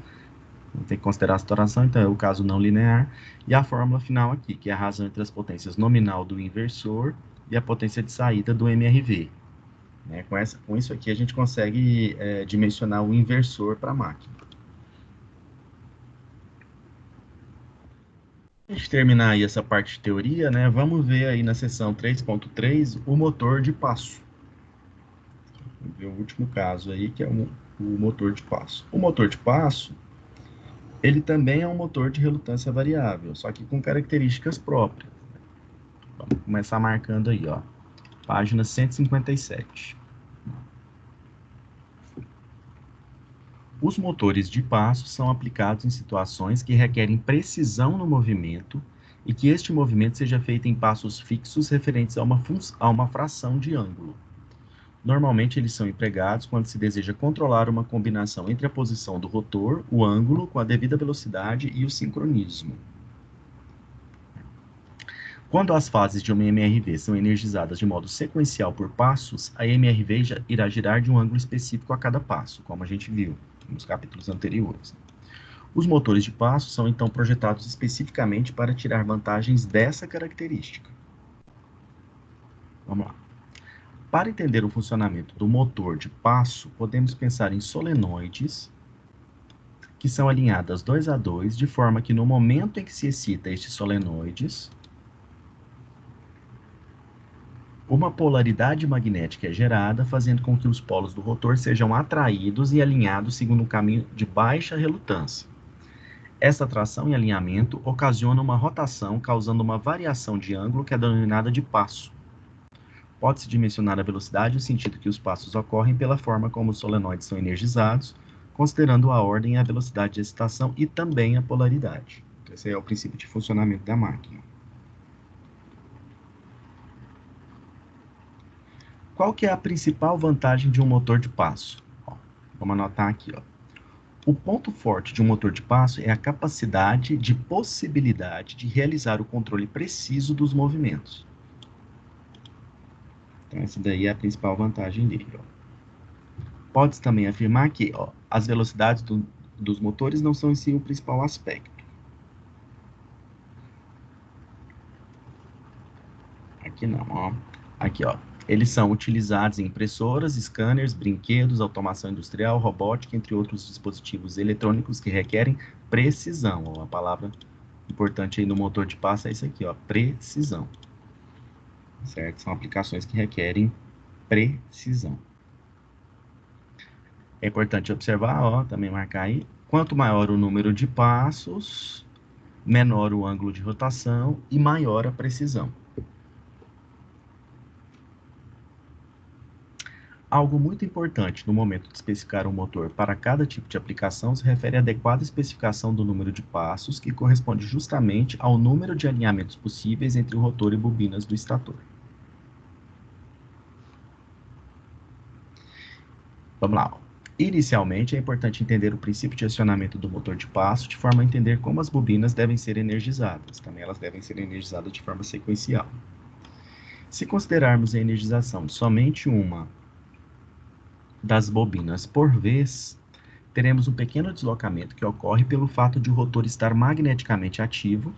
tem que considerar a saturação, então é o caso não linear, e a fórmula final aqui, que é a razão entre as potências nominal do inversor e a potência de saída do MRV. Né? Com isso aqui a gente consegue dimensionar o inversor para a máquina. Para a gente terminar aí essa parte de teoria, né, vamos ver aí na seção 3.3 o motor de passo. Vamos ver o último caso aí, que é o motor de passo. O motor de passo, ele também é um motor de relutância variável, só que com características próprias. Vamos começar marcando aí, ó, página 157. Os motores de passo são aplicados em situações que requerem precisão no movimento e que este movimento seja feito em passos fixos referentes a uma fração de ângulo. Normalmente, eles são empregados quando se deseja controlar uma combinação entre a posição do rotor, o ângulo, com a devida velocidade e o sincronismo. Quando as fases de uma MRV são energizadas de modo sequencial por passos, a MRV irá girar de um ângulo específico a cada passo, como a gente viu nos capítulos anteriores. Os motores de passo são então projetados especificamente para tirar vantagens dessa característica. Vamos lá. Para entender o funcionamento do motor de passo, podemos pensar em solenoides que são alinhadas 2 a 2, de forma que no momento em que se excita estes solenoides, uma polaridade magnética é gerada, fazendo com que os polos do rotor sejam atraídos e alinhados segundo um caminho de baixa relutância. Essa atração e alinhamento ocasiona uma rotação, causando uma variação de ângulo que é denominada de passo. Pode-se dimensionar a velocidade e o sentido que os passos ocorrem pela forma como os solenoides são energizados, considerando a ordem e a velocidade de excitação e também a polaridade. Esse é o princípio de funcionamento da máquina. Qual que é a principal vantagem de um motor de passo? Ó, vamos anotar aqui, ó. O ponto forte de um motor de passo é a capacidade de possibilidade de realizar o controle preciso dos movimentos. Então, essa daí é a principal vantagem dele, ó. Pode-se também afirmar que as velocidades dos motores não são em si o principal aspecto. Aqui não, ó. Aqui, ó. Eles são utilizados em impressoras, scanners, brinquedos, automação industrial, robótica, entre outros dispositivos eletrônicos que requerem precisão. Ó, a palavra importante aí no motor de passo é isso aqui, ó, precisão. Certo? São aplicações que requerem precisão. É importante observar, ó, também marcar aí, quanto maior o número de passos, menor o ângulo de rotação e maior a precisão. Algo muito importante no momento de especificar um motor para cada tipo de aplicação se refere à adequada especificação do número de passos, que corresponde justamente ao número de alinhamentos possíveis entre o rotor e bobinas do estator. Vamos lá. Inicialmente, é importante entender o princípio de acionamento do motor de passo, de forma a entender como as bobinas devem ser energizadas. Também elas devem ser energizadas de forma sequencial. Se considerarmos a energização de somente uma das bobinas por vez, teremos um pequeno deslocamento que ocorre pelo fato de o rotor estar magneticamente ativo,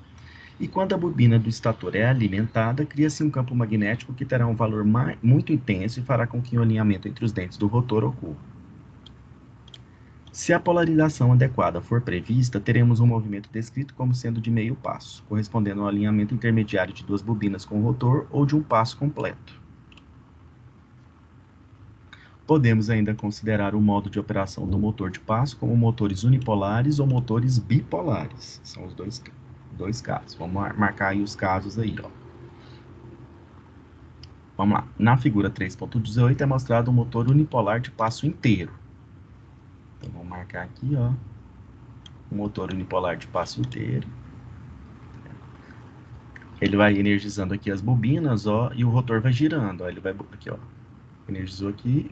e quando a bobina do estator é alimentada, cria-se um campo magnético que terá um valor muito intenso e fará com que o alinhamento entre os dentes do rotor ocorra. Se a polarização adequada for prevista, teremos um movimento descrito como sendo de meio passo, correspondendo ao alinhamento intermediário de duas bobinas com o rotor ou de um passo completo. Podemos ainda considerar o modo de operação do motor de passo como motores unipolares ou motores bipolares. São os dois casos. Vamos marcar aí os casos aí, ó. Vamos lá. Na figura 3.18 é mostrado um motor unipolar de passo inteiro. Então, vamos marcar aqui, ó, o motor unipolar de passo inteiro. Ele vai energizando aqui as bobinas, ó, e o rotor vai girando. Ó, ele vai aqui, ó, energizou aqui,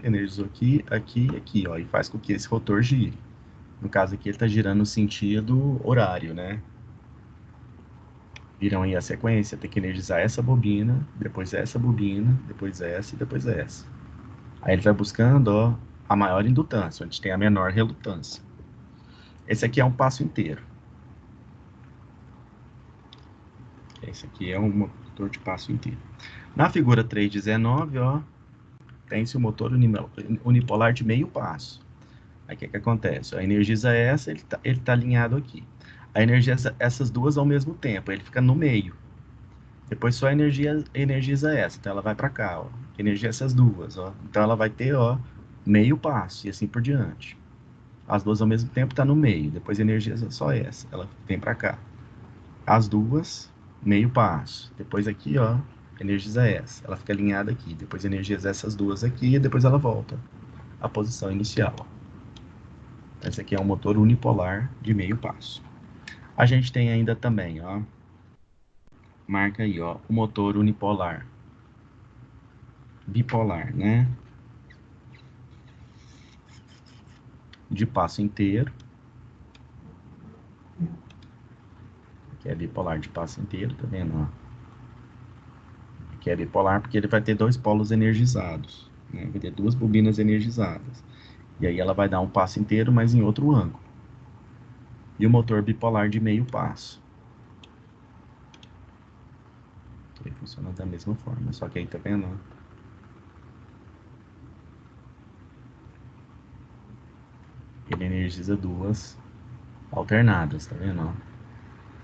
aqui, aqui, ó, e faz com que esse rotor gire. No caso aqui, ele está girando no sentido horário, né? Viram aí a sequência, tem que energizar essa bobina, depois essa bobina, depois essa e depois essa. Aí ele vai buscando, ó, a maior indutância, onde tem a menor relutância. Esse aqui é um passo inteiro. Esse aqui é um motor de passo inteiro. Na figura 3.19, ó, tem-se o motor unipolar de meio passo. Aí o que acontece? Ó, energiza essa, ele tá alinhado aqui. Aí energiza essas duas ao mesmo tempo, ele fica no meio. Depois só energiza essa, então ela vai para cá, ó. Energia essas duas, ó. Então ela vai ter, ó, meio passo e assim por diante. As duas ao mesmo tempo tá no meio, depois energiza só essa, ela vem para cá. As duas, meio passo. Depois aqui, ó, energiza essa, ela fica alinhada aqui. Depois energiza essas duas aqui e depois ela volta à posição inicial. Esse aqui é um motor unipolar de meio passo. A gente tem ainda também, ó, marca aí, ó, o motor unipolar bipolar, né? De passo inteiro, que é bipolar de passo inteiro, tá vendo? Ó? Que é bipolar porque ele vai ter dois polos energizados, né? Vai ter duas bobinas energizadas. E aí ela vai dar um passo inteiro, mas em outro ângulo. E o motor bipolar de meio passo. Ele funciona da mesma forma, só que aí tá vendo? Ele energiza duas alternadas, tá vendo?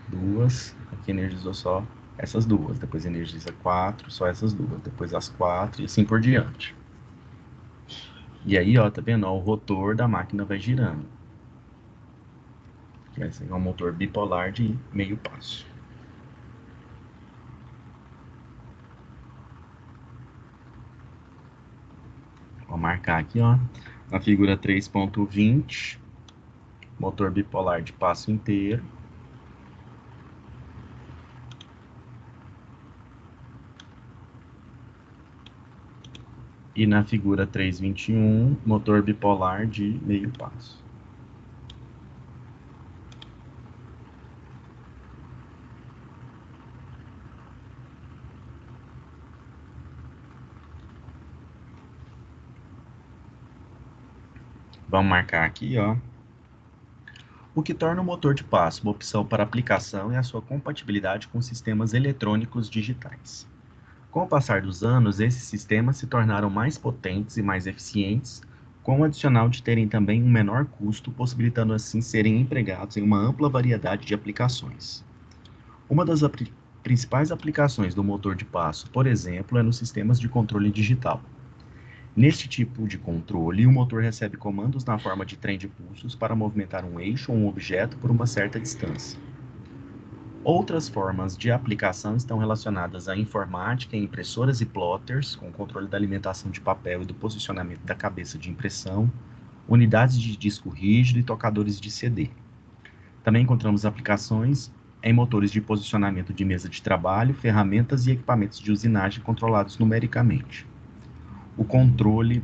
Duas, aqui energizou só essas duas, depois energiza quatro, só essas duas, depois as quatro e assim por diante. E aí, ó, tá vendo? Ó, o rotor da máquina vai girando. Esse é um motor bipolar de meio passo. Vou marcar aqui, ó, na figura 3.20, motor bipolar de passo inteiro. E na figura 3.21, motor bipolar de meio passo. Vamos marcar aqui, ó. O que torna o motor de passo uma opção para aplicação é a sua compatibilidade com sistemas eletrônicos digitais. Com o passar dos anos, esses sistemas se tornaram mais potentes e mais eficientes, com o adicional de terem também um menor custo, possibilitando assim serem empregados em uma ampla variedade de aplicações. Uma das principais aplicações do motor de passo, por exemplo, é nos sistemas de controle digital. Neste tipo de controle, o motor recebe comandos na forma de trem de pulsos para movimentar um eixo ou um objeto por uma certa distância. Outras formas de aplicação estão relacionadas à informática, em impressoras e plotters, com controle da alimentação de papel e do posicionamento da cabeça de impressão, unidades de disco rígido e tocadores de CD. Também encontramos aplicações em motores de posicionamento de mesa de trabalho, ferramentas e equipamentos de usinagem controlados numericamente. O controle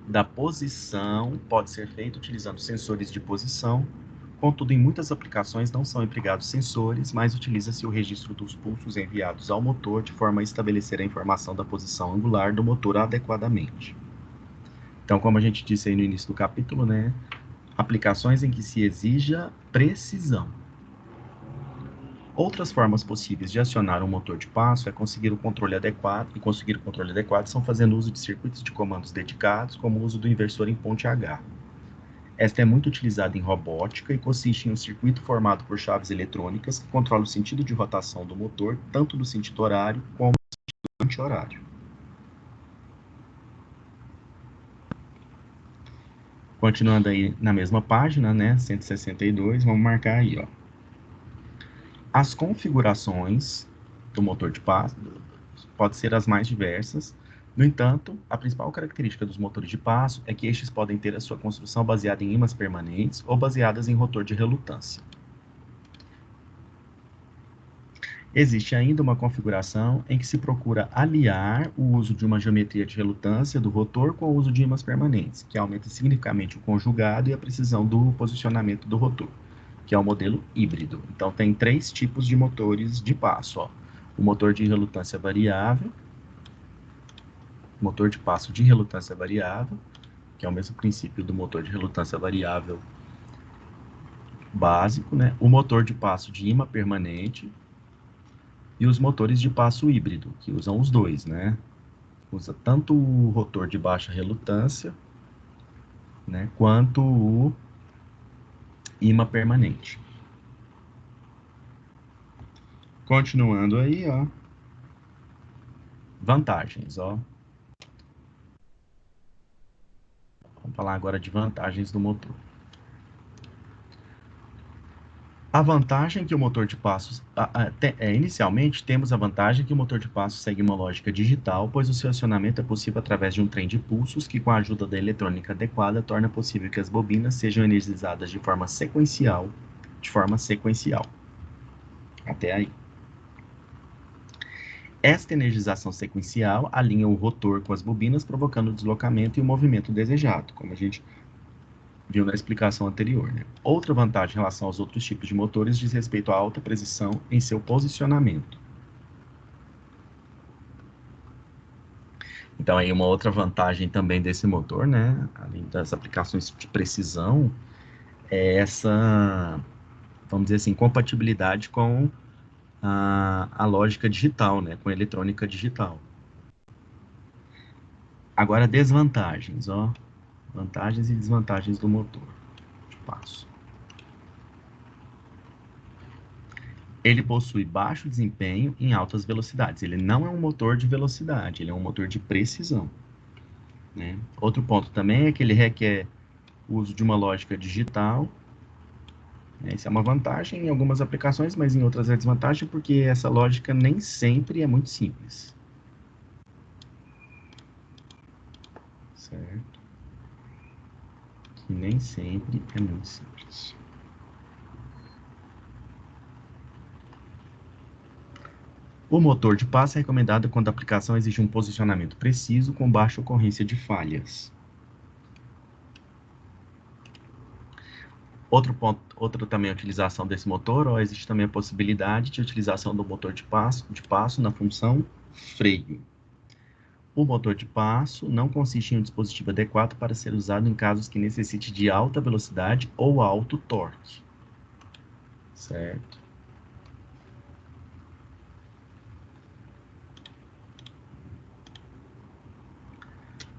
da posição pode ser feito utilizando sensores de posição. Contudo, em muitas aplicações não são empregados sensores, mas utiliza-se o registro dos pulsos enviados ao motor de forma a estabelecer a informação da posição angular do motor adequadamente. Então, como a gente disse aí no início do capítulo, né, aplicações em que se exija precisão. Outras formas possíveis de acionar um motor de passo é conseguir o controle adequado, e conseguir o controle adequado são fazendo uso de circuitos de comandos dedicados, como o uso do inversor em ponte H. Esta é muito utilizada em robótica e consiste em um circuito formado por chaves eletrônicas que controla o sentido de rotação do motor, tanto no sentido horário como no sentido anti-horário. Continuando aí na mesma página, né, 162, vamos marcar aí, ó. As configurações do motor de passo podem ser as mais diversas. No entanto, a principal característica dos motores de passo é que estes podem ter a sua construção baseada em ímãs permanentes ou baseadas em rotor de relutância. Existe ainda uma configuração em que se procura aliar o uso de uma geometria de relutância do rotor com o uso de ímãs permanentes, que aumenta significativamente o conjugado e a precisão do posicionamento do rotor, que é o modelo híbrido. Então, tem três tipos de motores de passo, ó. O motor de relutância variável, motor de passo de relutância variável, que é o mesmo princípio do motor de relutância variável básico, né? O motor de passo de ímã permanente e os motores de passo híbrido, que usam os dois, né? Usa tanto o rotor de baixa relutância, né, quanto o ímã permanente. Continuando aí, ó. Vantagens, ó. Vamos falar agora de vantagens do motor. A vantagem que o motor de passos... inicialmente, temos a vantagem que o motor de passos segue uma lógica digital, pois o seu acionamento é possível através de um trem de pulsos que, com a ajuda da eletrônica adequada, torna possível que as bobinas sejam energizadas de forma sequencial. Até aí. Esta energização sequencial alinha o rotor com as bobinas, provocando o deslocamento e o movimento desejado, como a gente viu na explicação anterior, né? Outra vantagem em relação aos outros tipos de motores diz respeito à alta precisão em seu posicionamento. Então, aí uma outra vantagem também desse motor, né, além das aplicações de precisão, é essa, vamos dizer assim, compatibilidade com a lógica digital, né, com a eletrônica digital. Agora, desvantagens, ó. Vantagens e desvantagens do motor de passo. Ele possui baixo desempenho em altas velocidades. Ele não é um motor de velocidade, ele é um motor de precisão, né? Outro ponto também é que ele requer o uso de uma lógica digital, né? Isso é uma vantagem em algumas aplicações, mas em outras é desvantagem, porque essa lógica nem sempre é muito simples. Certo? Que nem sempre é muito simples. O motor de passo é recomendado quando a aplicação exige um posicionamento preciso com baixa ocorrência de falhas. Outro ponto, outra também utilização desse motor, ó, existe também a possibilidade de utilização do motor de passo na função freio. O motor de passo não consiste em um dispositivo adequado para ser usado em casos que necessite de alta velocidade ou alto torque. Certo?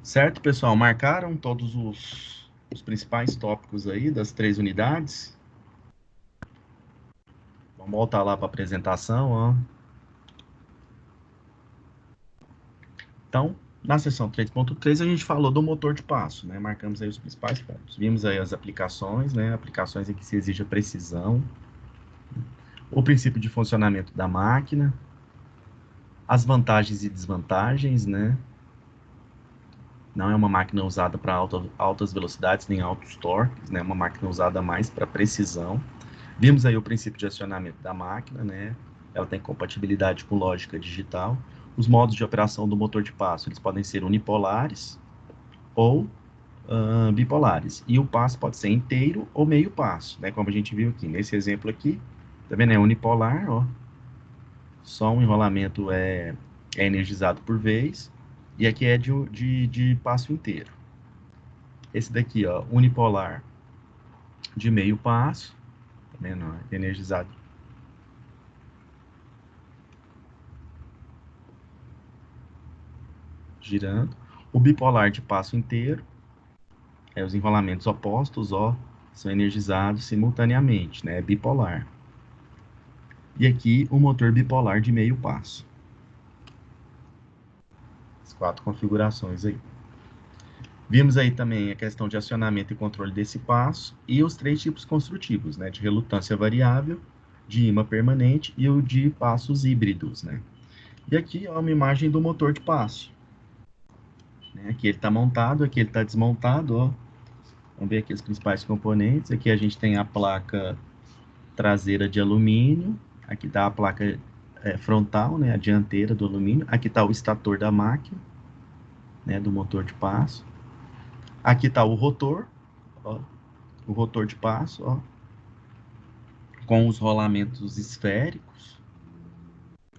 Certo, pessoal? Marcaram todos os principais tópicos aí das 3 unidades? Vamos voltar lá para a apresentação, ó. Então, na seção 3.3 a gente falou do motor de passo, né? Marcamos aí os principais pontos. Vimos aí as aplicações, né? Aplicações em que se exige a precisão, o princípio de funcionamento da máquina, as vantagens e desvantagens, né? Não é uma máquina usada para altas velocidades nem altos torques, né? É uma máquina usada mais para precisão. Vimos aí o princípio de acionamento da máquina, né? Ela tem compatibilidade com lógica digital. Os modos de operação do motor de passo, eles podem ser unipolares ou bipolares. E o passo pode ser inteiro ou meio passo, né? Como a gente viu aqui. Nesse exemplo aqui, tá vendo? É unipolar, ó. Só um enrolamento é energizado por vez. E aqui é de passo inteiro. Esse daqui, ó, unipolar de meio passo, tá vendo? Energizado. Girando. O bipolar de passo inteiro, os enrolamentos opostos, ó, são energizados simultaneamente, né? É bipolar. E aqui o motor bipolar de meio passo. As 4 configurações aí. Vimos aí também a questão de acionamento e controle desse passo e os 3 tipos construtivos, né? De relutância variável, de imã permanente e o de passos híbridos, né? E aqui, ó, uma imagem do motor de passo. Né? Aqui ele está montado, aqui ele está desmontado, ó. Vamos ver aqui os principais componentes. Aqui a gente tem a placa traseira de alumínio. Aqui está a placa frontal, né, a dianteira do alumínio. Aqui está o estator da máquina, né, do motor de passo. Aqui está o rotor, ó, o rotor de passo, ó, com os rolamentos esféricos.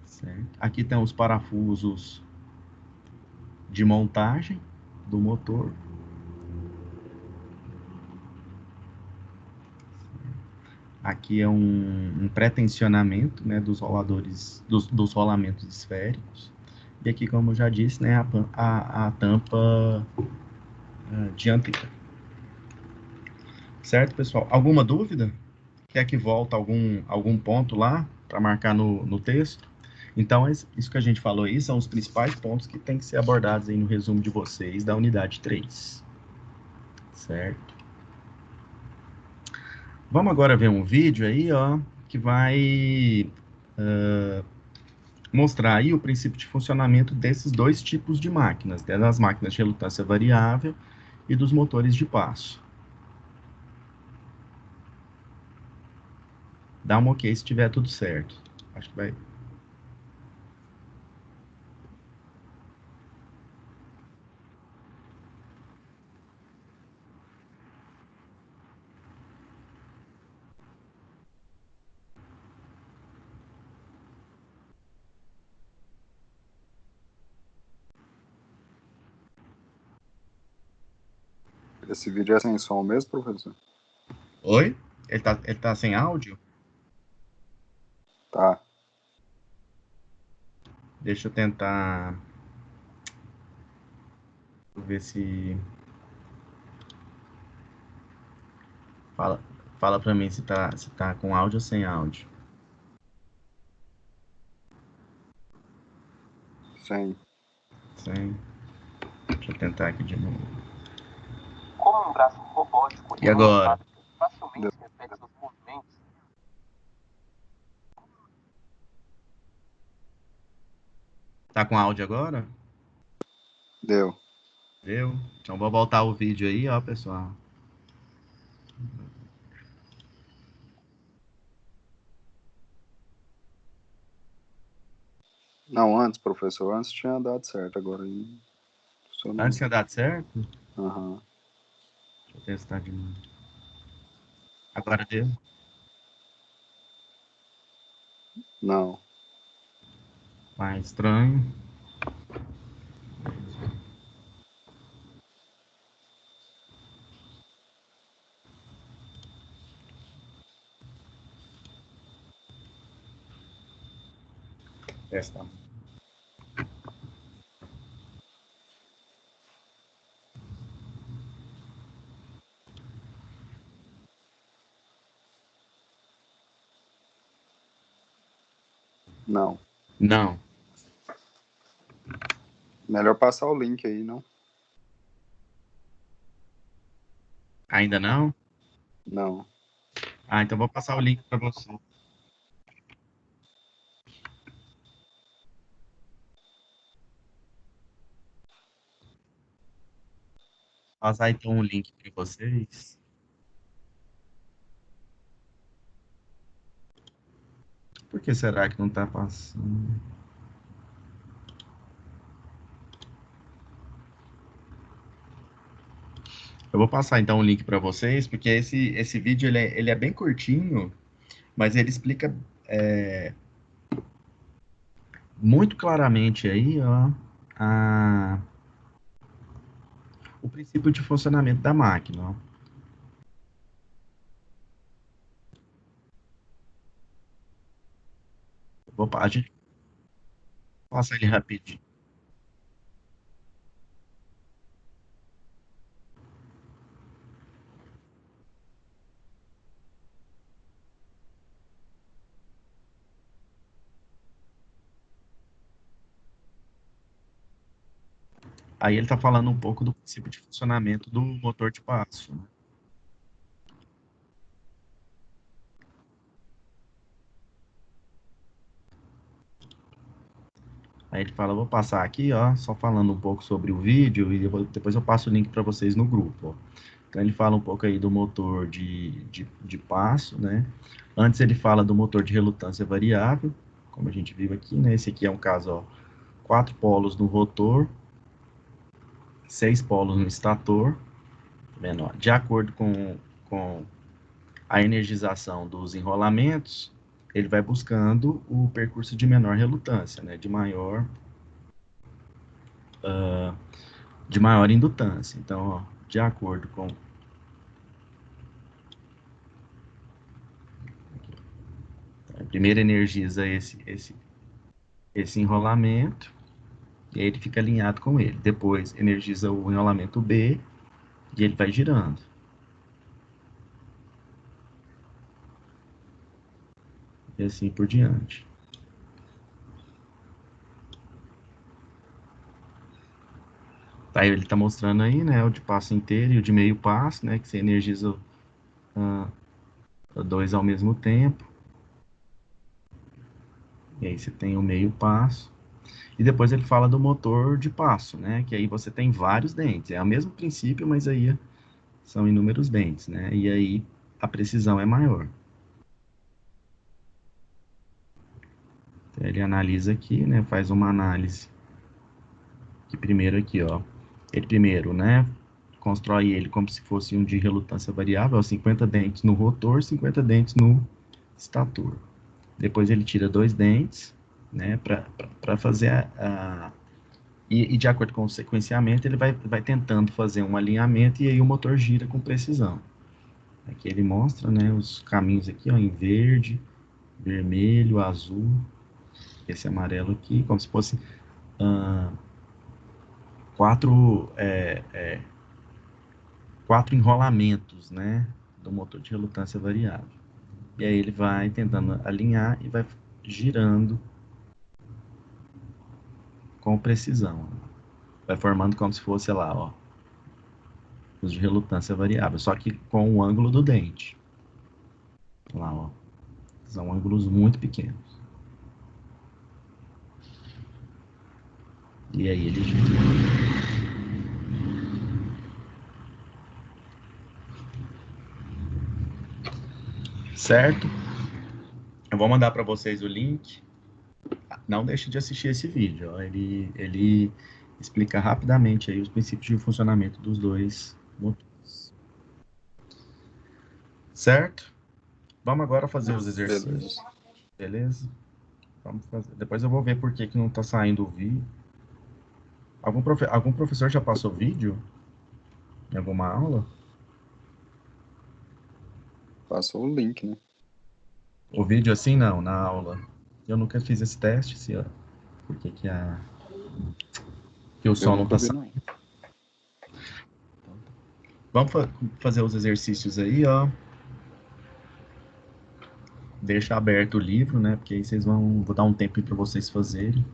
Certo? Aqui tem os parafusos de montagem do motor. Aqui é um pré-tensionamento, né, dos roladores, dos rolamentos esféricos. E aqui, como eu já disse, né, a tampa dianteira. Certo, pessoal? Alguma dúvida? Quer que volte algum ponto lá para marcar no texto? Então, isso que a gente falou aí são os principais pontos que tem que ser abordados aí no resumo de vocês da unidade 3. Certo? Vamos agora ver um vídeo aí, ó, que vai mostrar aí o princípio de funcionamento desses 2 tipos de máquinas, das máquinas de relutância variável e dos motores de passo. Dá um ok se tiver tudo certo. Acho que vai. Esse vídeo é sem som mesmo, professor? Oi? Ele tá sem áudio? Tá. Deixa eu tentar. Vou ver se. Fala pra mim se tá com áudio ou sem áudio. Sem. Sem. Deixa eu tentar aqui de novo. Como um braço robótico E agora? facilmente se repete os movimentos. Tá com áudio agora? Deu. Deu? Então vou voltar o vídeo aí, ó, pessoal. Não, antes, professor, antes tinha dado certo, agora aí funcionou. Antes tinha dado certo? Aham. Deixa eu testar de novo. Agora deu? Não. Mais estranho. Testa. Não. Não. Melhor passar o link aí, não? Ainda não? Não. Ah, então vou passar o link para você. Passar então o link para vocês. Por que será que não está passando? Eu vou passar então o link para vocês, porque esse vídeo ele é bem curtinho, mas ele explica muito claramente aí, ó, o princípio de funcionamento da máquina. Ó. A gente passa ele rapidinho. Aí ele está falando um pouco do princípio de funcionamento do motor de passo. Né? Aí ele fala, vou passar aqui, ó, só falando um pouco sobre o vídeo e depois eu passo o link para vocês no grupo. Ó. Então ele fala um pouco aí do motor de passo, né? Antes ele fala do motor de relutância variável, como a gente viu aqui, né? Esse aqui é um caso, ó, 4 polos no rotor, 6 polos no estator, tá vendo? Ó, de acordo com a energização dos enrolamentos, ele vai buscando o percurso de menor relutância, né? De maior indutância. Então, ó, de acordo com primeiro energiza esse enrolamento e aí ele fica alinhado com ele. Depois energiza o enrolamento B e ele vai girando. E assim por diante. Aí ele está mostrando aí, né, o de passo inteiro e o de meio passo, né, que você energiza dois ao mesmo tempo. E aí você tem o meio passo. E depois ele fala do motor de passo, né, que aí você tem vários dentes. É o mesmo princípio, mas aí são inúmeros dentes, né, e aí a precisão é maior. Então, ele analisa aqui, né, faz uma análise. Que primeiro aqui, ó, ele primeiro, né, constrói ele como se fosse um de relutância variável, 50 dentes no rotor, 50 dentes no estator. Depois ele tira 2 dentes, né, para fazer e de acordo com o sequenciamento, ele vai tentando fazer um alinhamento e aí o motor gira com precisão. Aqui ele mostra, né, os caminhos aqui, ó, em verde, vermelho, azul, esse amarelo aqui, como se fosse quatro, quatro enrolamentos, né, do motor de relutância variável. E aí ele vai tentando alinhar e vai girando com precisão. Vai formando como se fosse, sei lá, ó, os de relutância variável, só que com o ângulo do dente. Lá, ó. São ângulos muito pequenos. E aí ele gira. Certo? Eu vou mandar para vocês o link. Não deixe de assistir esse vídeo. Ó. Ele explica rapidamente aí os princípios de funcionamento dos dois motores. Certo? Vamos agora fazer os exercícios. Beleza? Vamos fazer. Depois eu vou ver por que não está saindo o vídeo. Algum professor já passou vídeo em alguma aula? Passou o link, né? O vídeo assim não, na aula. Eu nunca fiz esse teste, se, ó, por que que que o Eu som não nunca tá vi, saindo. não. Vamos fazer os exercícios aí, ó. Deixa aberto o livro, né? Porque aí vocês vou dar um tempo para vocês fazerem.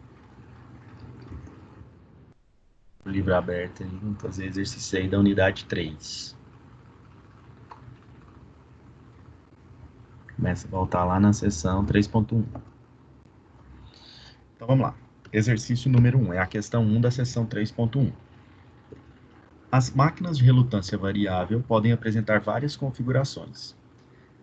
O livro aberto aí, vamos fazer exercício aí da unidade 3. Começa a voltar lá na seção 3.1. Então vamos lá. Exercício número 1, é a questão 1 da seção 3.1. As máquinas de relutância variável podem apresentar várias configurações.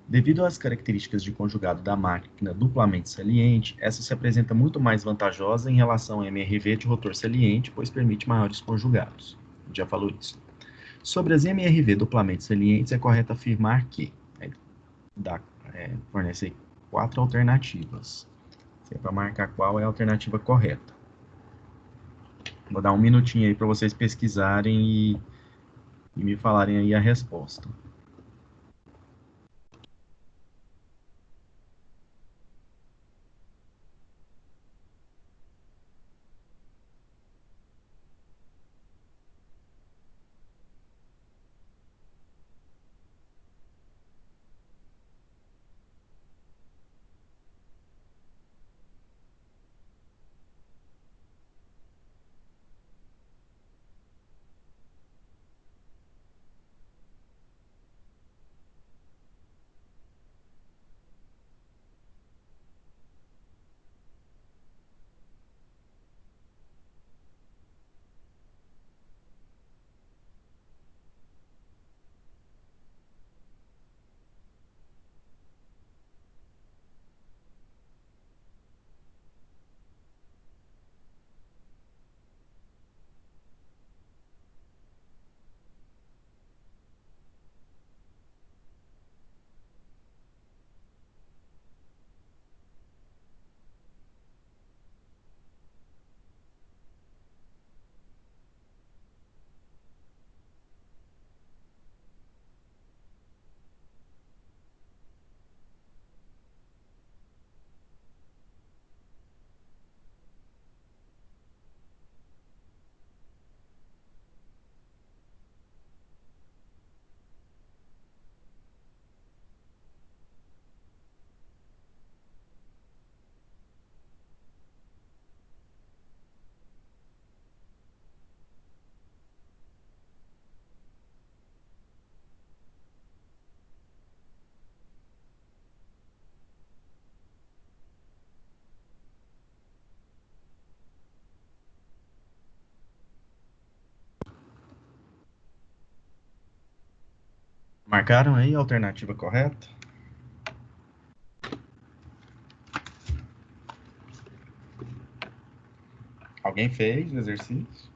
Devido às características de conjugado da máquina duplamente saliente, essa se apresenta muito mais vantajosa em relação ao MRV de rotor saliente, pois permite maiores conjugados. A gente já falou isso. Sobre as MRV duplamente salientes, é correto afirmar que fornece 4 alternativas. É para marcar qual é a alternativa correta. Vou dar um minutinho aí para vocês pesquisarem e me falarem aí a resposta. Marcaram aí a alternativa correta? Alguém fez o exercício?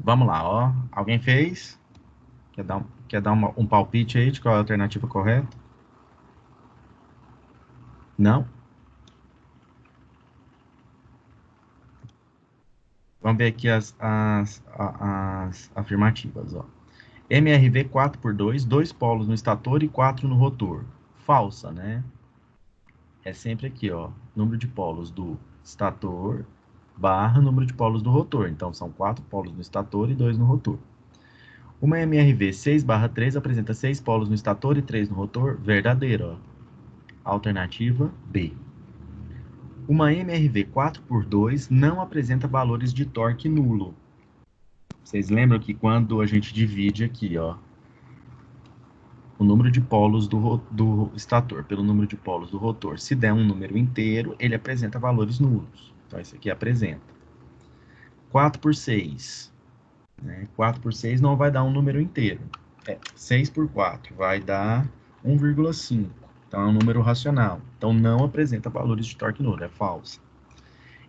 Vamos lá, ó. Alguém fez? Quer dar um palpite aí de qual é a alternativa correta? Não? Vamos ver aqui as afirmativas, ó. MRV 4x2, 2 polos no estator e 4 no rotor. Falsa, né? É sempre aqui, ó. Número de polos do estator barra número de polos do rotor. Então, são 4 polos no estator e 2 no rotor. Uma MRV 6/3 apresenta 6 polos no estator e 3 no rotor. Verdadeiro, ó. Alternativa B. Uma MRV 4x2 não apresenta valores de torque nulo. Vocês lembram que quando a gente divide aqui, ó, o número de polos do estator pelo número de polos do rotor, se der um número inteiro, ele apresenta valores nulos. Então, isso aqui apresenta. 4 por 6. Né? 4 por 6 não vai dar um número inteiro. 6 por 4 vai dar 1,5. Então, é um número racional. Então, não apresenta valores de torque nulo, é falso.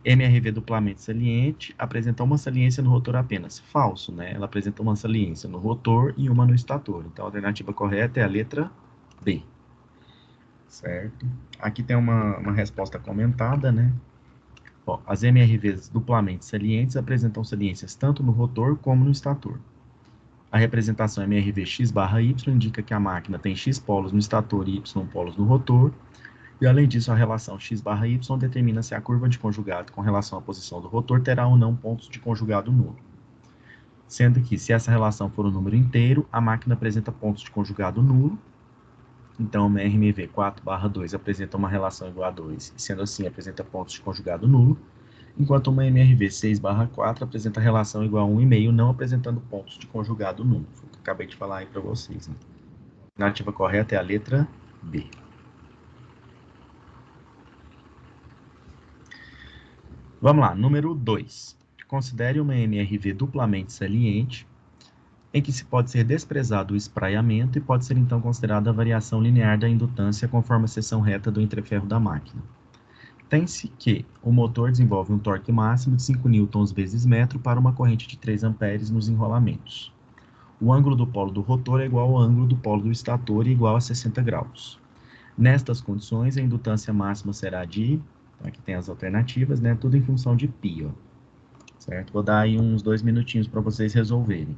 MRV duplamente saliente apresenta uma saliência no rotor apenas. Falso, né? Ela apresenta uma saliência no rotor e uma no estator. Então, a alternativa correta é a letra B. Certo? Aqui tem uma resposta comentada, né? Ó, as MRVs duplamente salientes apresentam saliências tanto no rotor como no estator. A representação MRV x barra y indica que a máquina tem x polos no estator e y polos no rotor. E, além disso, a relação x barra y determina se a curva de conjugado com relação à posição do rotor terá ou não pontos de conjugado nulo. Sendo que, se essa relação for um número inteiro, a máquina apresenta pontos de conjugado nulo. Então, uma MRV 4 barra 2 apresenta uma relação igual a 2, e sendo assim, apresenta pontos de conjugado nulo, enquanto uma MRV 6 barra 4 apresenta relação igual a 1,5, não apresentando pontos de conjugado nulo. Foi o que eu acabei de falar aí para vocês. Né? A alternativa correta é a letra B. Vamos lá, número 2. Considere uma MRV duplamente saliente, em que se pode ser desprezado o espraiamento e pode ser então considerada a variação linear da indutância conforme a seção reta do entreferro da máquina. Tem-se que o motor desenvolve um torque máximo de 5 newtons vezes metro para uma corrente de 3 amperes nos enrolamentos. O ângulo do polo do rotor é igual ao ângulo do polo do estator e igual a 60 graus. Nestas condições, a indutância máxima será de... Aqui tem as alternativas, né? Tudo em função de π, ó. Certo? Vou dar aí uns 2 minutinhos para vocês resolverem.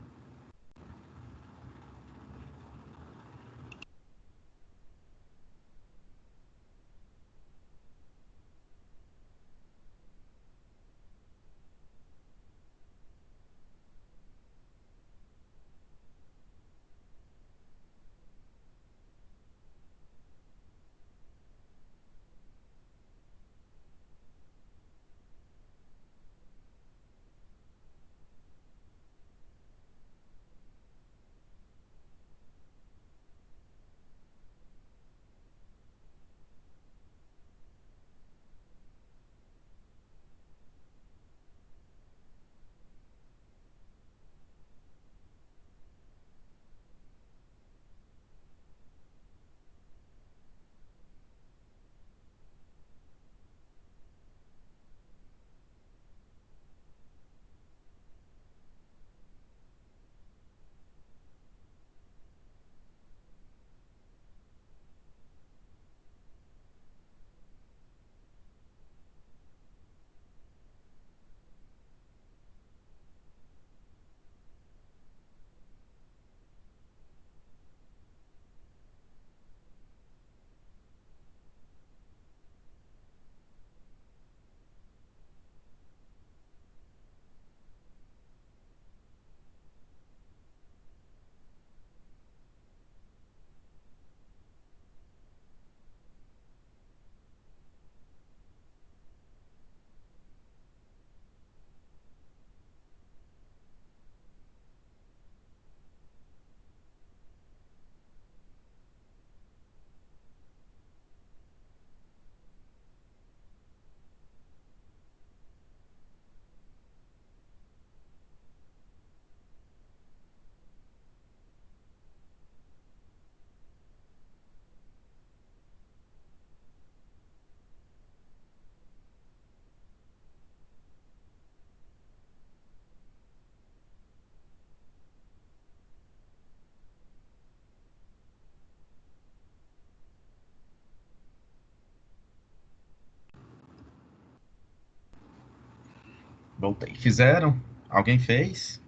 Voltei. Fizeram? Alguém fez?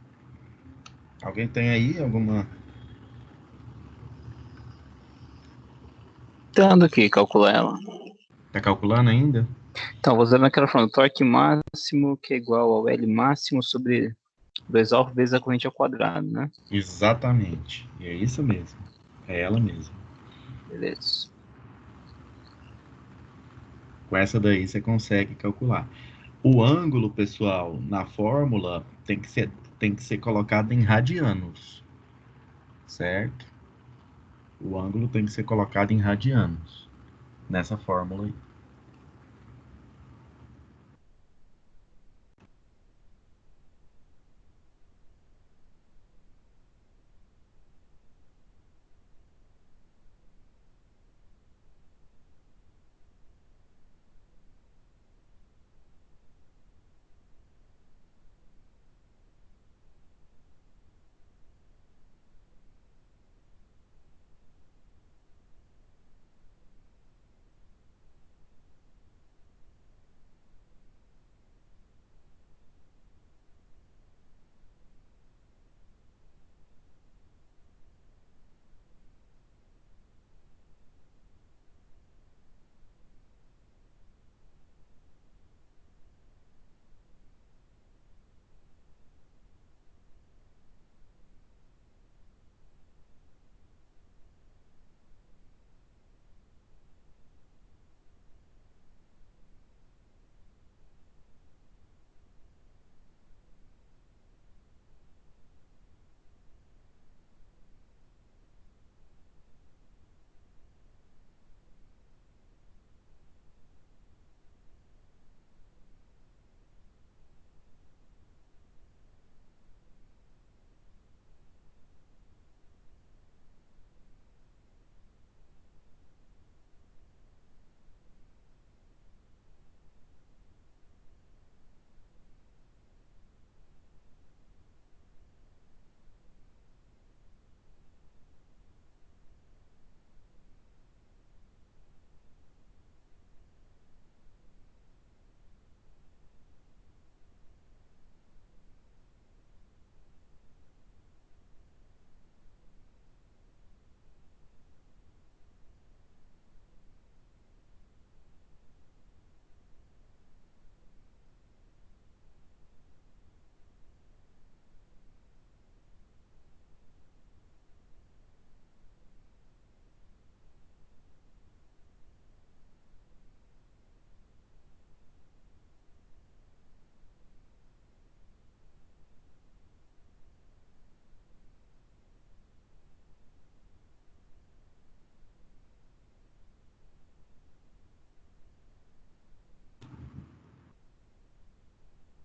Alguém tem aí alguma... Tentando aqui calcular ela. Tá calculando ainda? Então, vou usar naquela forma, torque máximo que é igual ao L máximo sobre 2 vezes a corrente ao quadrado, né? Exatamente. E é isso mesmo. É ela mesmo. Beleza. Com essa daí você consegue calcular. O ângulo, pessoal, na fórmula tem que ser colocado em radianos, certo? O ângulo tem que ser colocado em radianos nessa fórmula aí.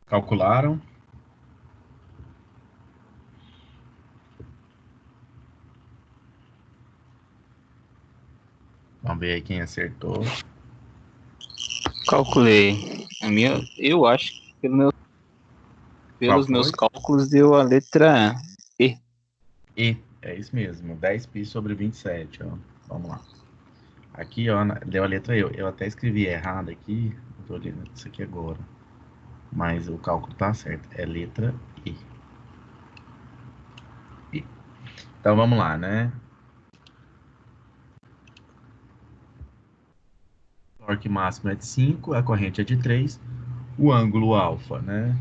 Calcularam? Vamos ver aí quem acertou. Calculei. A minha, eu acho que pelos Qual meus foi? cálculos deu a letra E. E, é isso mesmo, 10π sobre 27, ó. Vamos lá. Aqui, ó, deu a letra E. Eu até escrevi errado aqui, tô olhando isso aqui agora. Mas o cálculo tá certo, é letra E. E. Então vamos lá, né? O torque máximo é de 5, a corrente é de 3. O ângulo alfa, né?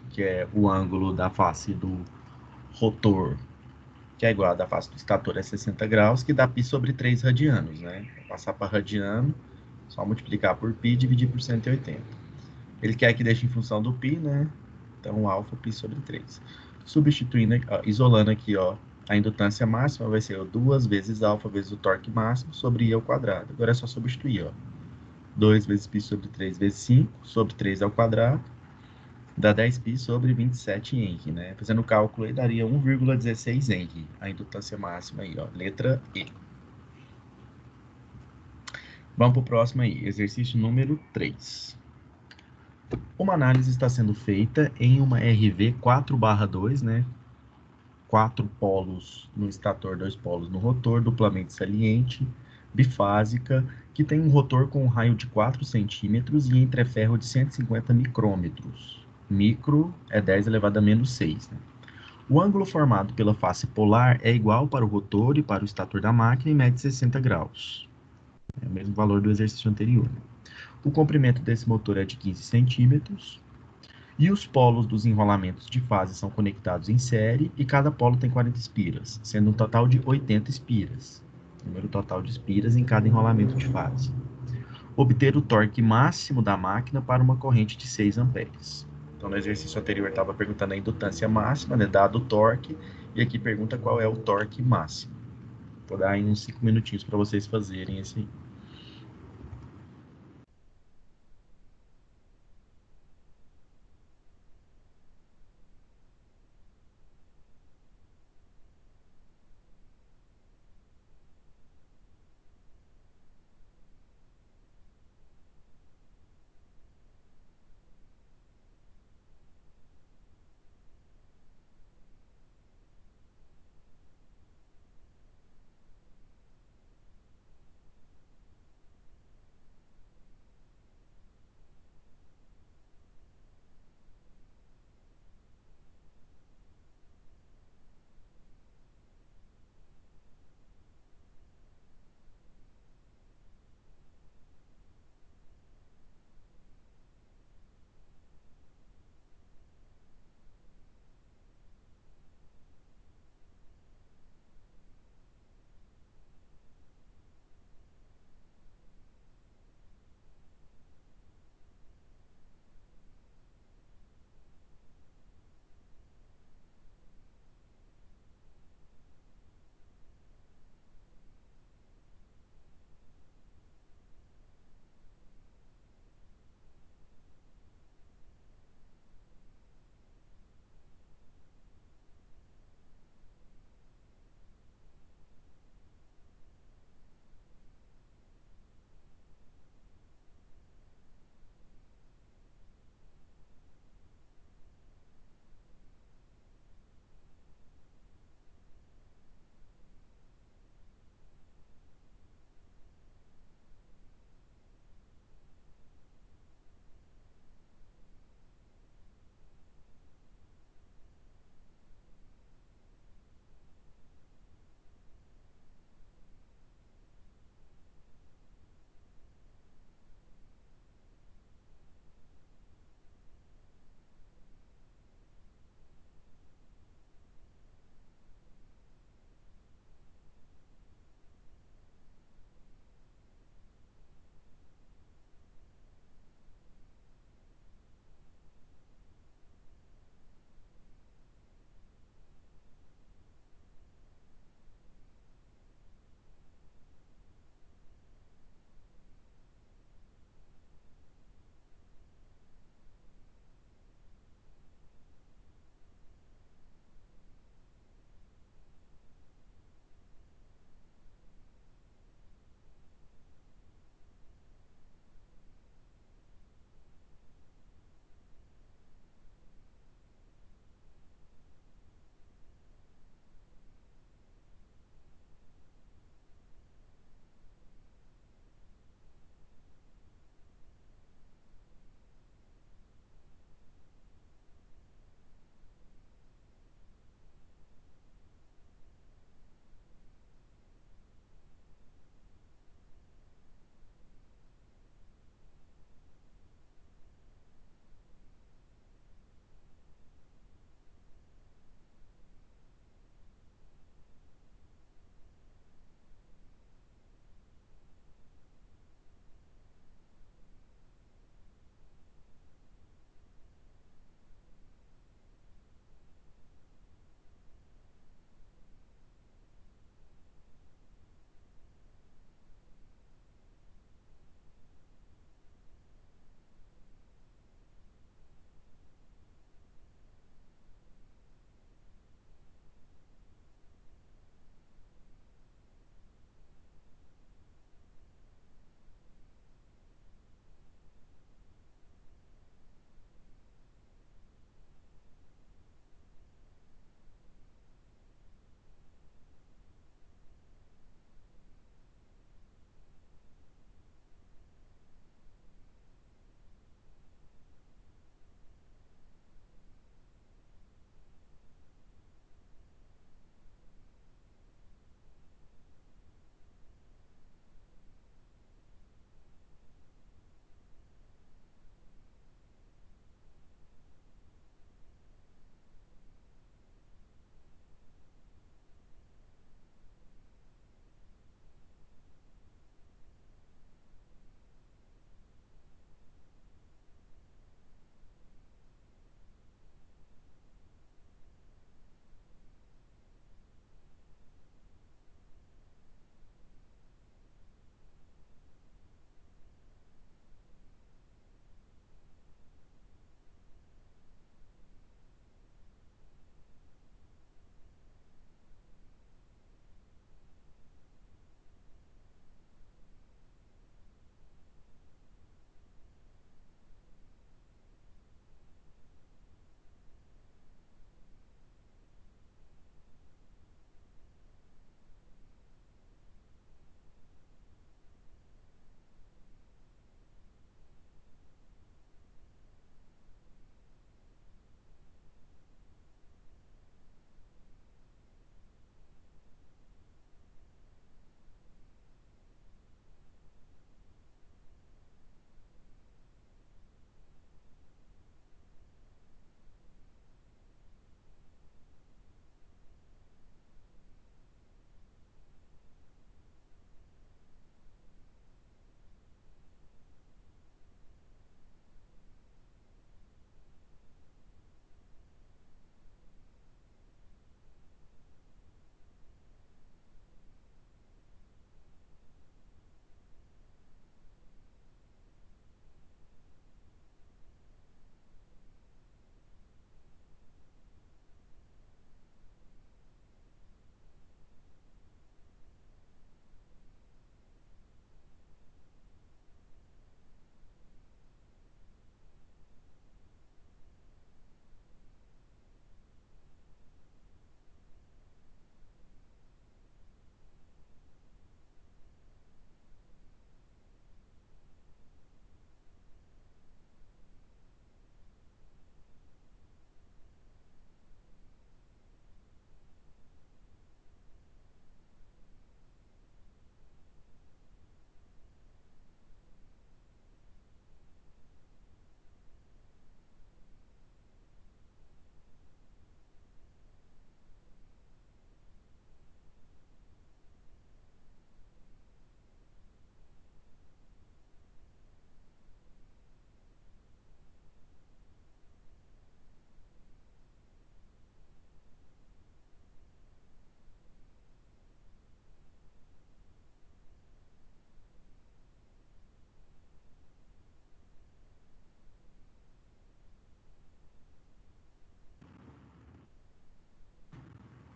Que é o ângulo da face do rotor, que é igual a da face do estator, é 60 graus, que dá π sobre 3 radianos, né? Vou passar para radiano, só multiplicar por π e dividir por 180. Ele quer que deixe em função do π, né? Então, alfa π sobre 3. Substituindo, ó, isolando aqui, ó, a indutância máxima vai ser 2 vezes alfa vezes o torque máximo sobre I ao quadrado. Agora é só substituir, ó. 2 vezes π sobre 3 vezes 5 sobre 3 ao quadrado. Dá 10π sobre 27 Henry, né? Fazendo o cálculo aí, daria 1,16 Henry, a indutância máxima aí, ó, letra E. Vamos para o próximo aí, exercício número 3. Uma análise está sendo feita em uma RV 4/2, né? 4 polos no estator, 2 polos no rotor, duplamente saliente, bifásica, que tem um rotor com um raio de 4 centímetros e entreferro de 150 micrômetros. Micro é 10 elevado a menos 6, né? O ângulo formado pela face polar é igual para o rotor e para o estator da máquina e mede 60 graus. É o mesmo valor do exercício anterior. O comprimento desse motor é de 15 centímetros. E os polos dos enrolamentos de fase são conectados em série e cada polo tem 40 espiras, sendo um total de 80 espiras. Número total de espiras em cada enrolamento de fase. obter o torque máximo da máquina para uma corrente de 6 amperes. Então, no exercício anterior, estava perguntando a indutância máxima, né, dado o torque, e aqui pergunta qual é o torque máximo. Vou dar aí uns 5 minutinhos para vocês fazerem esse aí.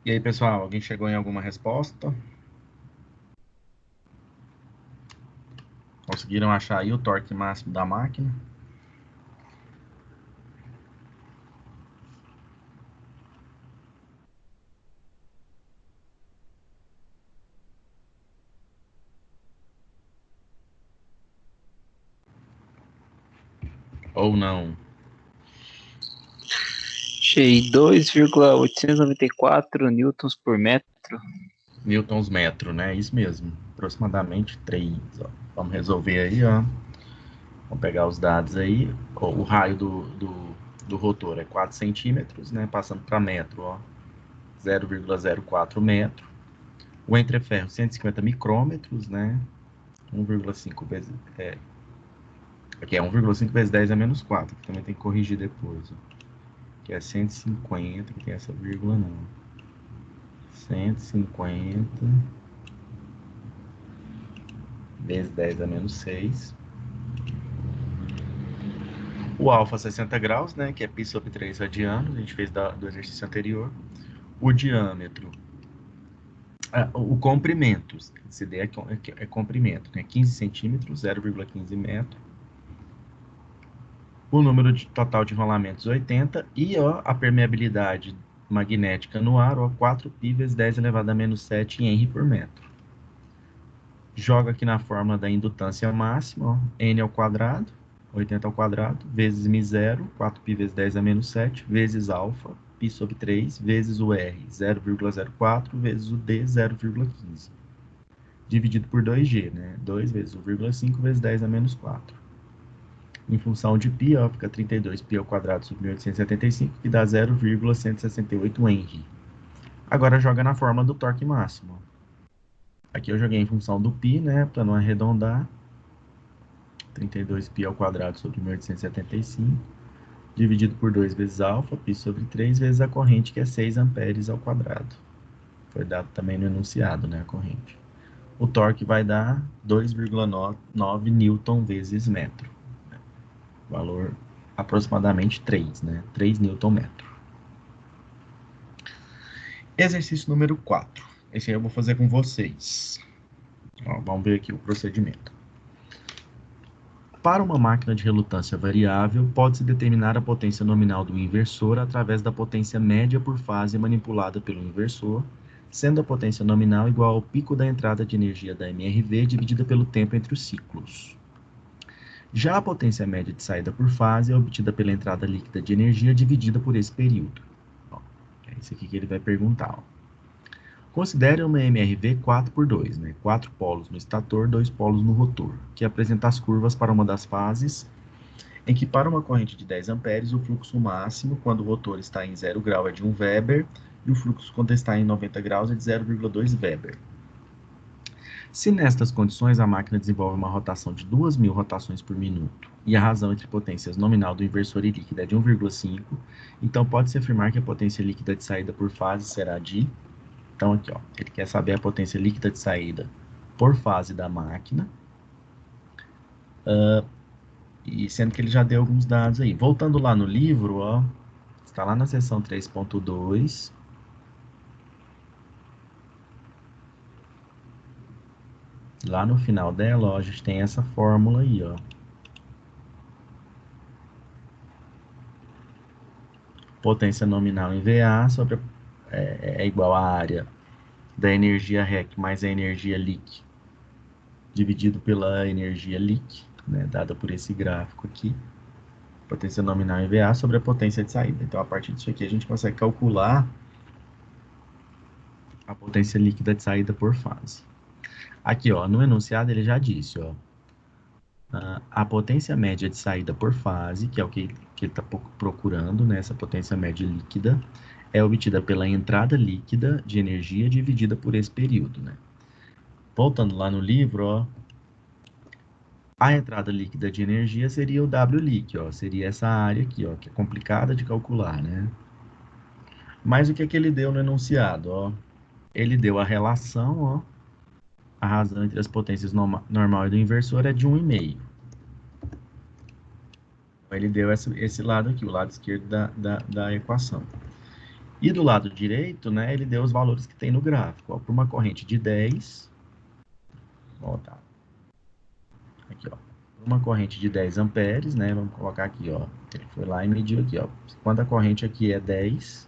E aí, pessoal, alguém chegou em alguma resposta? Conseguiram achar aí o torque máximo da máquina? Ou não? Achei 2,894 newtons por metro. Newtons metro, né? Isso mesmo. Aproximadamente 3. Ó. Vamos resolver aí, ó. Vamos pegar os dados aí. O raio do rotor é 4 centímetros, né? Passando para metro, ó. 0,04 metro. O entreferro, 150 micrômetros, né? 1,5 vezes... aqui é 1,5 vezes 10 a menos 4, que também tem que corrigir depois, ó. Que é 150, que tem essa vírgula não. 150 vezes 10 a menos 6. O alfa 60 graus, né, que é π sobre 3 radianos, a gente fez do exercício anterior. O diâmetro, o comprimento, essa ideia é comprimento, né, 15 centímetros, 0,15 metro. O número total de rolamentos 80 e ó, a permeabilidade magnética no ar, ó, 4π vezes 10 elevado a menos 7 em Henry por metro. Joga aqui na fórmula da indutância máxima, ó, N ao quadrado, 80 ao quadrado, vezes μ0, 4π vezes 10 a menos 7, vezes alfa, π sobre 3, vezes o R, 0,04, vezes o D, 0,15. Dividido por 2G, né? 2 vezes 1,5 vezes 10 a menos 4. Em função de π, ó, fica 32π ao quadrado sobre 1875, que dá 0,168 Henry. Agora joga na forma do torque máximo. Aqui eu joguei em função do π, né, para não arredondar. 32π ao quadrado sobre 1875, dividido por 2 vezes alfa, π sobre 3 vezes a corrente, que é 6 amperes ao quadrado. Foi dado também no enunciado, né, a corrente. O torque vai dar 2,9 newton vezes metro. Valor aproximadamente 3, né? 3 newton metro. Exercício número 4. Esse aí eu vou fazer com vocês. Ó, vamos ver aqui o procedimento. Para uma máquina de relutância variável, pode-se determinar a potência nominal do inversor através da potência média por fase manipulada pelo inversor, sendo a potência nominal igual ao pico da entrada de energia da MRV dividida pelo tempo entre os ciclos. Já a potência média de saída por fase é obtida pela entrada líquida de energia dividida por esse período. Ó, é isso aqui que ele vai perguntar. Ó. Considere uma MRV 4x2, né? 4 polos no estator, 2 polos no rotor, que apresenta as curvas para uma das fases, em que para uma corrente de 10 amperes, o fluxo máximo, quando o rotor está em 0 grau, é de 1 Weber, e o fluxo quando está em 90 graus é de 0,2 Weber. Se nestas condições a máquina desenvolve uma rotação de 2.000 rotações por minuto e a razão entre potências nominal do inversor e líquida é de 1,5, então pode-se afirmar que a potência líquida de saída por fase será de... Então aqui, ó, ele quer saber a potência líquida de saída por fase da máquina, e sendo que ele já deu alguns dados aí. Voltando lá no livro, ó, está lá na seção 3.2, lá no final dela, ó, a gente tem essa fórmula aí, ó. Potência nominal em VA sobre é igual à área da energia REC mais a energia LIC, dividido pela energia LIC, né, dada por esse gráfico aqui. Potência nominal em VA sobre a potência de saída. Então, a partir disso aqui, a gente consegue calcular a potência líquida de saída por fase. Aqui, ó, no enunciado ele já disse, ó, a potência média de saída por fase, que é o que ele está procurando, né, essa potência média líquida, é obtida pela entrada líquida de energia dividida por esse período, né. Voltando lá no livro, ó, a entrada líquida de energia seria o Wliq, ó, seria essa área aqui, ó, que é complicada de calcular, né. Mas o que é que ele deu no enunciado, ó? Ele deu a relação, ó, a razão entre as potências normal e do inversor é de 1,5. Ele deu esse lado aqui, o lado esquerdo da equação. E do lado direito, né, ele deu os valores que tem no gráfico. Para uma corrente de 10, ó, tá. Aqui, ó. Uma corrente de 10 amperes, né, vamos colocar aqui, ó. Ele foi lá e mediu aqui, ó. Quando a corrente aqui é 10,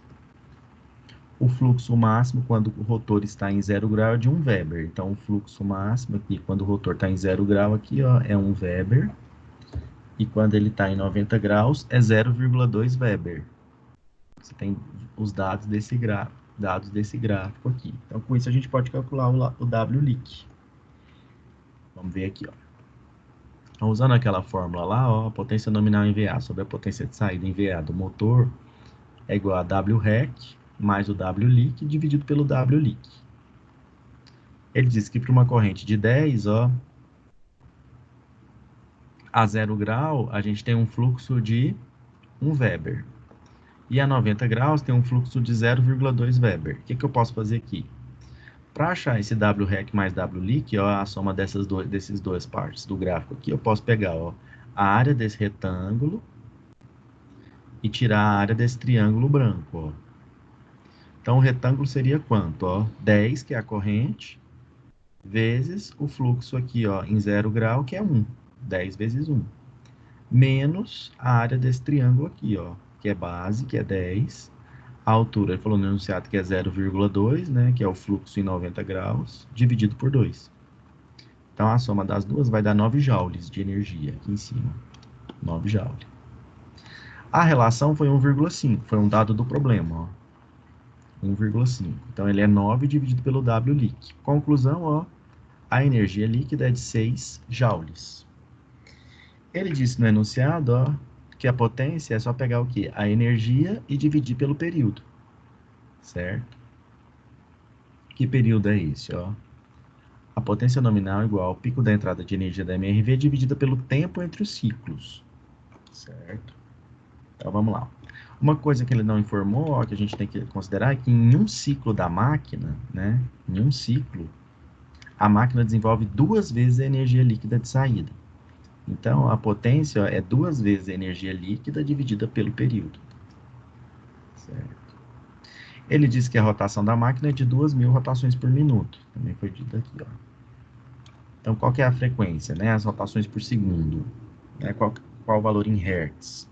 o fluxo máximo quando o rotor está em 0 grau é de 1 Weber. Então, o fluxo máximo aqui, quando o rotor está em 0 grau aqui, ó, é 1 Weber. E quando ele está em 90 graus, é 0,2 Weber. Você tem os dados desse gráfico aqui. Então, com isso, a gente pode calcular o W-leak. Vamos ver aqui, ó. Então, usando aquela fórmula lá, ó, a potência nominal em VA sobre a potência de saída em VA do motor é igual a W-rec mais o W-leak dividido pelo W-leak. Ele diz que para uma corrente de 10, ó, a 0 grau, a gente tem um fluxo de 1 Weber. E a 90 graus tem um fluxo de 0,2 Weber. O que eu posso fazer aqui? Para achar esse W-rec mais W-leak, ó, a soma desses duas partes do gráfico aqui, eu posso pegar, ó, a área desse retângulo e tirar a área desse triângulo branco, ó. Então, o retângulo seria quanto? Ó? 10, que é a corrente, vezes o fluxo aqui, ó, em 0 grau, que é 1. 10 vezes 1. Menos a área desse triângulo aqui, ó, que é base, que é 10. A altura, ele falou no enunciado que é 0,2, né, que é o fluxo em 90 graus, dividido por 2. Então, a soma das duas vai dar 9 joules de energia aqui em cima. 9 joules. A relação foi 1,5, foi um dado do problema, ó. 1,5. Então, ele é 9 dividido pelo W-leak. Conclusão, ó, a energia líquida é de 6 joules. Ele disse no enunciado, ó, que a potência é só pegar o quê? A energia e dividir pelo período. Certo? Que período é esse, ó? A potência nominal é igual ao pico da entrada de energia da MRV dividida pelo tempo entre os ciclos. Certo? Então, vamos lá. Uma coisa que ele não informou, ó, que a gente tem que considerar, é que em um ciclo da máquina, né, em um ciclo, a máquina desenvolve 2 vezes a energia líquida de saída. Então, a potência, ó, é 2 vezes a energia líquida dividida pelo período. Certo? Ele diz que a rotação da máquina é de 2.000 rotações por minuto. Também foi dito aqui, ó. Então, qual que é a frequência, né? As rotações por segundo. Né? Qual o valor em hertz?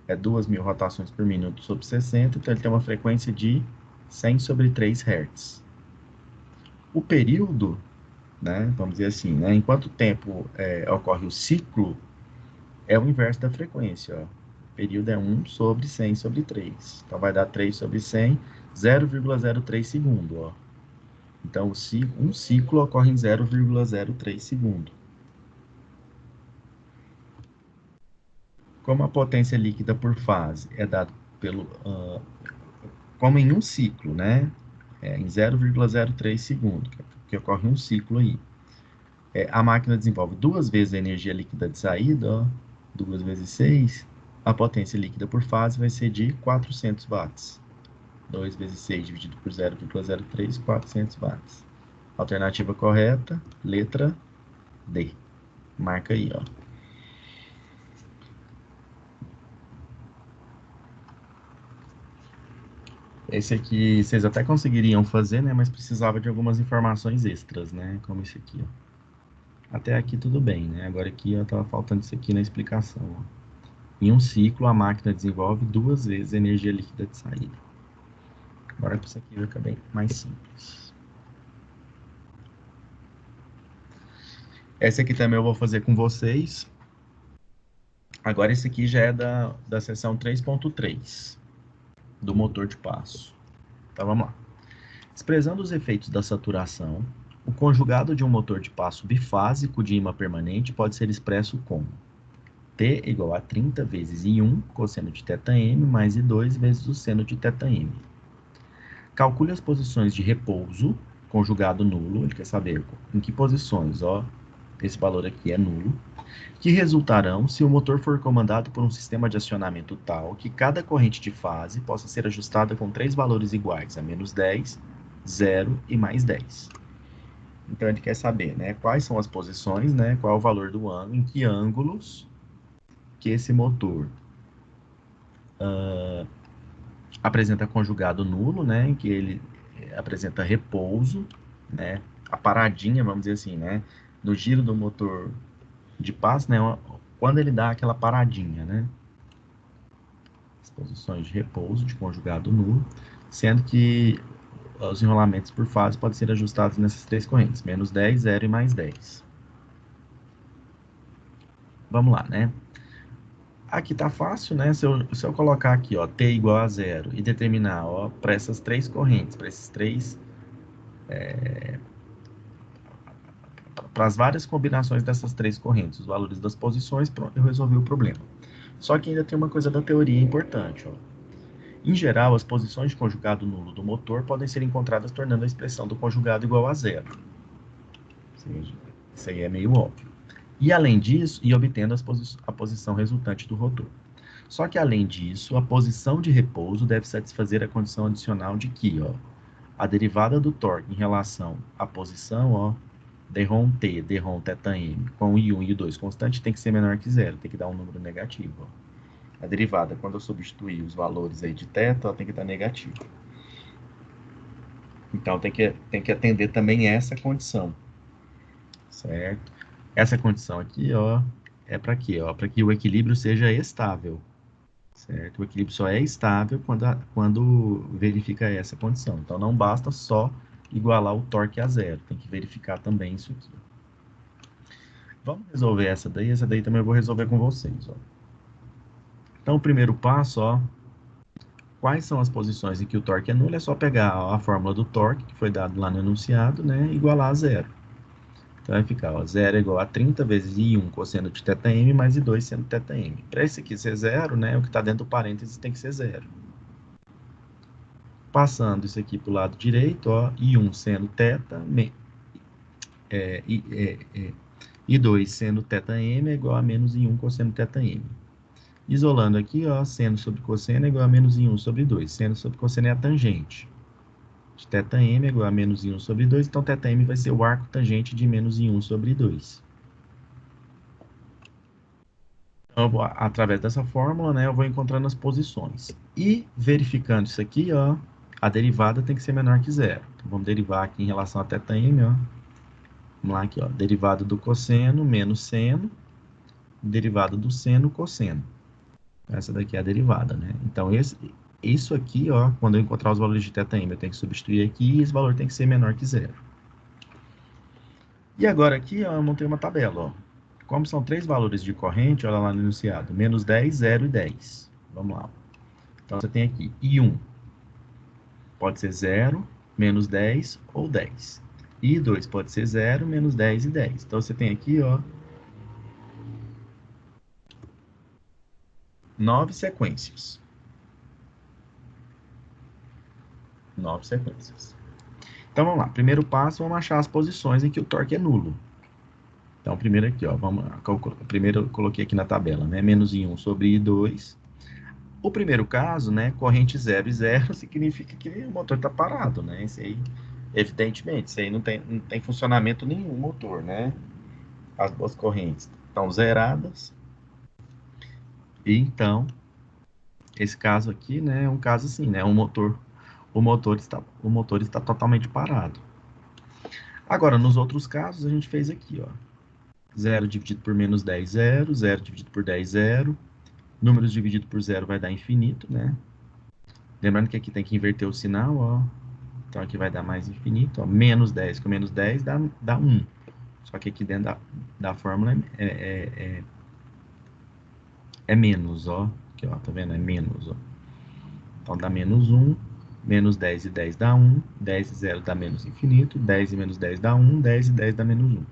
É 2.000 rotações por minuto sobre 60, então ele tem uma frequência de 100 sobre 3 Hz. O período, né, vamos dizer assim, né, em quanto tempo ocorre o ciclo, é o inverso da frequência. Ó. O período é 1 sobre 100 sobre 3. Então, vai dar 3 sobre 100, 0,03 segundo. Ó. Então, um ciclo ocorre em 0,03 segundo. Como a potência líquida por fase é dada pelo... como em um ciclo, né? Em 0,03 segundo, que ocorre um ciclo aí. A máquina desenvolve 2 vezes a energia líquida de saída, ó, 2 vezes 6, a potência líquida por fase vai ser de 400 watts. 2 vezes 6 dividido por 0,03, 400 watts. Alternativa correta, letra D. Marca aí, ó. Esse aqui vocês até conseguiriam fazer, né? Mas precisava de algumas informações extras, né? Como esse aqui, ó. Até aqui tudo bem, né? Agora aqui, ó, tava faltando isso aqui na explicação, ó. Em um ciclo, a máquina desenvolve 2 vezes a energia líquida de saída. Agora isso aqui vai ficar bem mais simples. Esse aqui também eu vou fazer com vocês. Agora esse aqui já é da seção 3.3 do motor de passo. Então vamos lá. Expressando os efeitos da saturação, o conjugado de um motor de passo bifásico de ímã permanente pode ser expresso como T igual a 30 vezes I1 cosseno de θm mais I2 vezes o seno de θm. Calcule as posições de repouso, conjugado nulo, ele quer saber em que posições, ó, esse valor aqui é nulo, que resultarão se o motor for comandado por um sistema de acionamento tal que cada corrente de fase possa ser ajustada com 3 valores iguais, a menos 10, 0 e mais 10. Então, ele quer saber, né, quais são as posições, né, qual é o valor do ângulo, em que ângulos que esse motor apresenta conjugado nulo, né, em que ele apresenta repouso, né, a paradinha, vamos dizer assim, né, no giro do motor de passo, né, quando ele dá aquela paradinha, né, as posições de repouso de conjugado nulo, sendo que os enrolamentos por fase podem ser ajustados nessas três correntes, menos 10, 0 e mais 10. Vamos lá, né? Aqui tá fácil, né? Se eu colocar aqui, ó, t igual a 0 e determinar, ó, para essas três correntes, para esses três, para as várias combinações dessas três correntes, os valores das posições, pronto, eu resolvi o problema. Só que ainda tem uma coisa da teoria importante, ó. Em geral, as posições de conjugado nulo do motor podem ser encontradas tornando a expressão do conjugado igual a 0. Isso aí é meio óbvio. E além disso, e obtendo a posição resultante do rotor. Só que além disso, a posição de repouso deve satisfazer a condição adicional de que, ó, a derivada do torque em relação à posição, ó, dρ t, dρ θm, com o I1 e o 2 constante, tem que ser menor que zero, tem que dar um número negativo, ó. A derivada, quando eu substituir os valores aí de θ, ó, tem que dar negativo. Então, tem que atender também essa condição, certo? Essa condição aqui, ó, é para quê? Ó, para que o equilíbrio seja estável, certo? O equilíbrio só é estável quando verifica essa condição. Então, não basta só igualar o torque a zero, tem que verificar também isso aqui. Vamos resolver essa daí também eu vou resolver com vocês, ó. Então, o primeiro passo, ó, quais são as posições em que o torque é nulo? É só pegar a fórmula do torque, que foi dado lá no enunciado, né, e igualar a zero. Então, vai ficar, ó, 0 é igual a 30 vezes I1 cosseno de θm mais I2 seno θm. Para esse aqui ser zero, né, o que está dentro do parênteses tem que ser zero. Passando isso aqui para o lado direito, ó, I1 seno θ, I2 seno θm é igual a menos I1 cosseno θm. Isolando aqui, ó, seno sobre cosseno é igual a menos I1 sobre 2. Seno sobre cosseno é a tangente de θm é igual a menos I1 sobre 2, então θm vai ser o arco tangente de menos I1 sobre 2. Então, através dessa fórmula, né, eu vou encontrando as posições. E verificando isso aqui, ó, a derivada tem que ser menor que zero. Então, vamos derivar aqui em relação a θm, ó. Vamos lá aqui, ó, derivada do cosseno menos seno, derivada do seno, cosseno. Essa daqui é a derivada, né? Então, isso aqui, ó, quando eu encontrar os valores de θm, eu tenho que substituir aqui e esse valor tem que ser menor que zero. E agora aqui, ó, eu montei uma tabela, ó. Como são três valores de corrente, olha lá no enunciado, menos 10, 0 e 10. Vamos lá. Então, você tem aqui I1, pode ser 0, menos 10 ou 10. I2 pode ser 0, menos 10 e 10. Então, você tem aqui, ó, 9 sequências. 9 sequências. Então, vamos lá. Primeiro passo, vamos achar as posições em que o torque é nulo. Então, primeiro aqui, ó, primeiro eu coloquei aqui na tabela, né, menos I1 sobre I2. O primeiro caso, né, corrente 0 e 0 significa que o motor está parado, né, isso aí, evidentemente, isso aí não tem funcionamento nenhum motor, né, as duas correntes estão zeradas, e então, esse caso aqui, né, é um caso assim, né, o motor está totalmente parado. Agora, nos outros casos, a gente fez aqui, ó, 0 dividido por menos 10, 0, 0 dividido por 10, 0, números dividido por 0 vai dar infinito, né? Lembrando que aqui tem que inverter o sinal, ó. Então aqui vai dar mais infinito, ó. Menos 10 com menos 10 dá 1. Só que aqui dentro da fórmula é menos, ó. Aqui, ó, tá vendo? É menos, ó. Então dá menos 1, menos 10 e 10 dá 1, 10 e 0 dá menos infinito, 10 e menos 10 dá 1, 10 e 10 dá menos 1.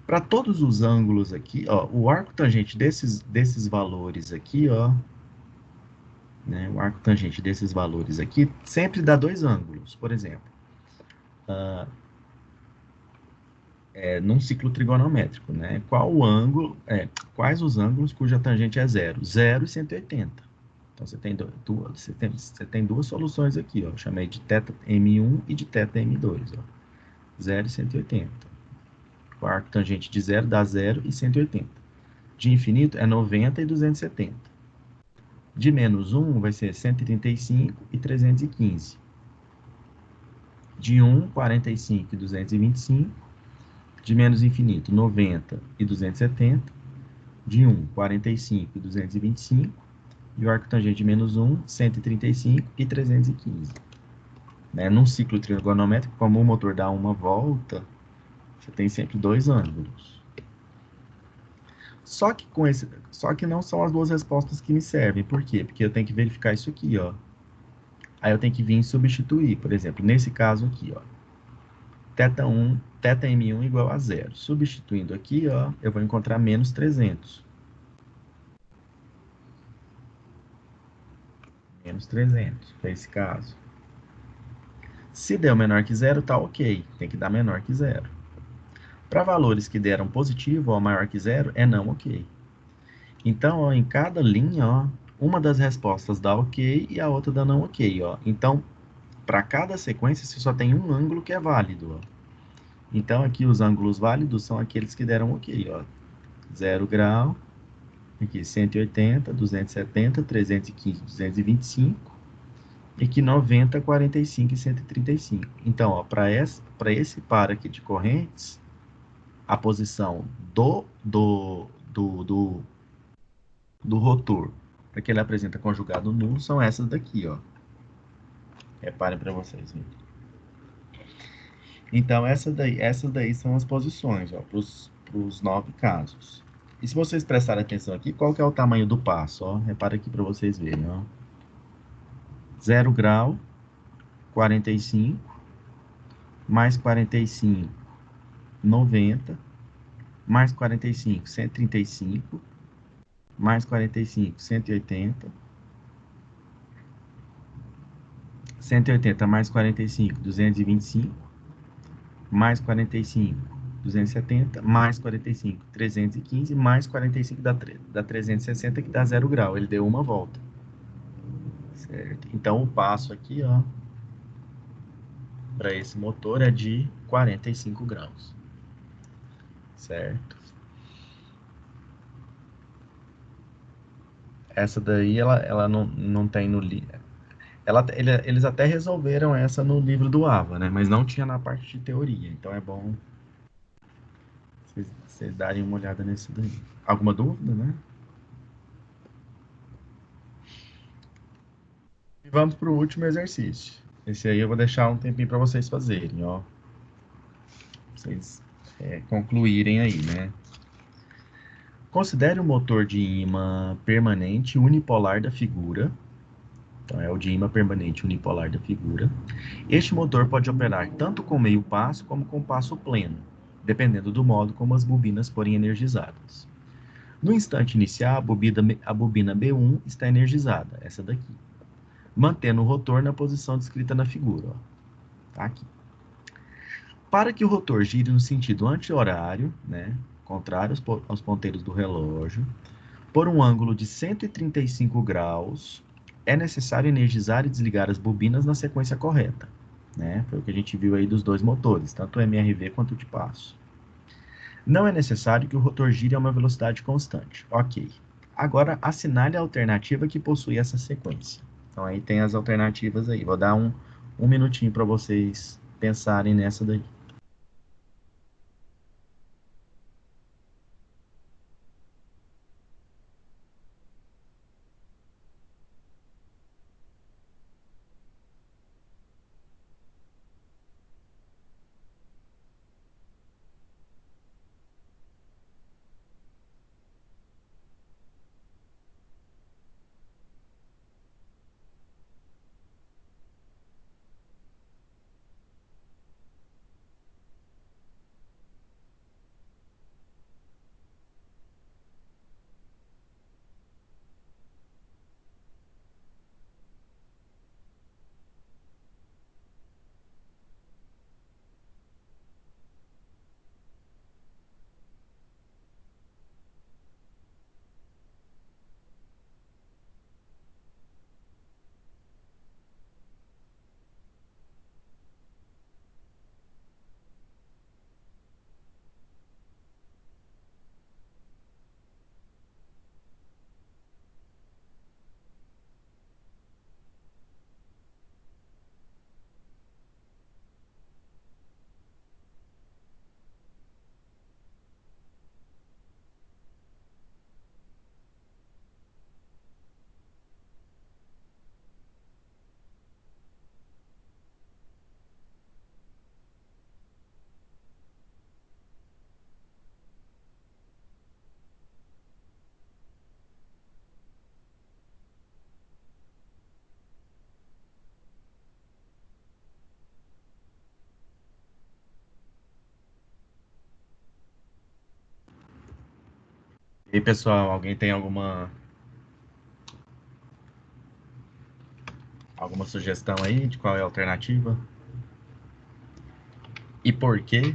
Para todos os ângulos aqui, ó, o arco tangente desses valores aqui, ó, né, o arco tangente desses valores aqui sempre dá dois ângulos. Por exemplo, num ciclo trigonométrico, né, quais os ângulos cuja tangente é 0? 0 e 180. Então, você tem duas soluções aqui, ó, eu chamei de θm1 e de θm2, ó, 0 e 180. O arco tangente de 0 dá 0 e 180. De infinito é 90 e 270. De menos 1 vai ser 135 e 315. De 1, 45 e 225. De menos infinito, 90 e 270. De 1, 45 e 225. E o arco tangente de menos 1, 135 e 315. Né? Num ciclo trigonométrico, como o motor dá uma volta, você tem sempre dois ângulos. Só que não são as duas respostas que me servem. Por quê? Porque eu tenho que verificar isso aqui, ó. Aí eu tenho que vir substituir, por exemplo, nesse caso aqui, ó. Θ1, θm1 igual a zero. Substituindo aqui, ó, eu vou encontrar menos 300. Menos 300, para esse caso. Se deu menor que zero, tá ok. Tem que dar menor que zero. Para valores que deram positivo ou maior que zero, é não ok. Então, ó, em cada linha, ó, uma das respostas dá ok e a outra dá não ok. Ó. Então, para cada sequência, você só tem um ângulo que é válido. Ó. Então, aqui os ângulos válidos são aqueles que deram ok. Ó. 0 grau, aqui 180, 270, 315, 225, e aqui 90, 45 e 135. Então, para esse par aqui de correntes, a posição do rotor, para que ele apresenta conjugado nulo, são essas daqui, ó. Reparem para vocês verem. Então, essas daí são as posições, ó, para os 9 casos. E se vocês prestarem atenção aqui, qual que é o tamanho do passo, ó? Repara aqui para vocês verem, ó. 0 grau, 45, mais 45, 90, mais 45, 135, mais 45, 180, 180 mais 45, 225, mais 45, 270, mais 45, 315, mais 45 dá 360, que dá 0 grau. Ele deu uma volta. Certo? Então, o passo aqui, ó, para esse motor é de 45 graus. Certo? Essa daí, ela não tem no livro. Eles até resolveram essa no livro do AVA, né? Mas não tinha na parte de teoria. Então, é bom vocês darem uma olhada nesse daí. Alguma dúvida, né? E vamos para o último exercício. Esse aí eu vou deixar um tempinho para vocês fazerem, ó. Vocês concluírem aí, né? Considere o motor de ímã permanente unipolar da figura. Então, é o de ímã permanente unipolar da figura. Este motor pode operar tanto com meio passo como com passo pleno, dependendo do modo como as bobinas forem energizadas. No instante inicial, a bobina B1 está energizada, essa daqui, mantendo o rotor na posição descrita na figura. Ó. Tá aqui. Para que o rotor gire no sentido anti-horário, né, contrário aos ponteiros do relógio, por um ângulo de 135 graus, é necessário energizar e desligar as bobinas na sequência correta. Né? Foi o que a gente viu aí dos dois motores, tanto o MRV quanto o de passo. Não é necessário que o rotor gire a uma velocidade constante. Ok. Agora, assinale a alternativa que possui essa sequência. Então, aí tem as alternativas aí. Vou dar um minutinho para vocês pensarem nessa daí. E pessoal, alguém tem alguma sugestão aí de qual é a alternativa? E por quê?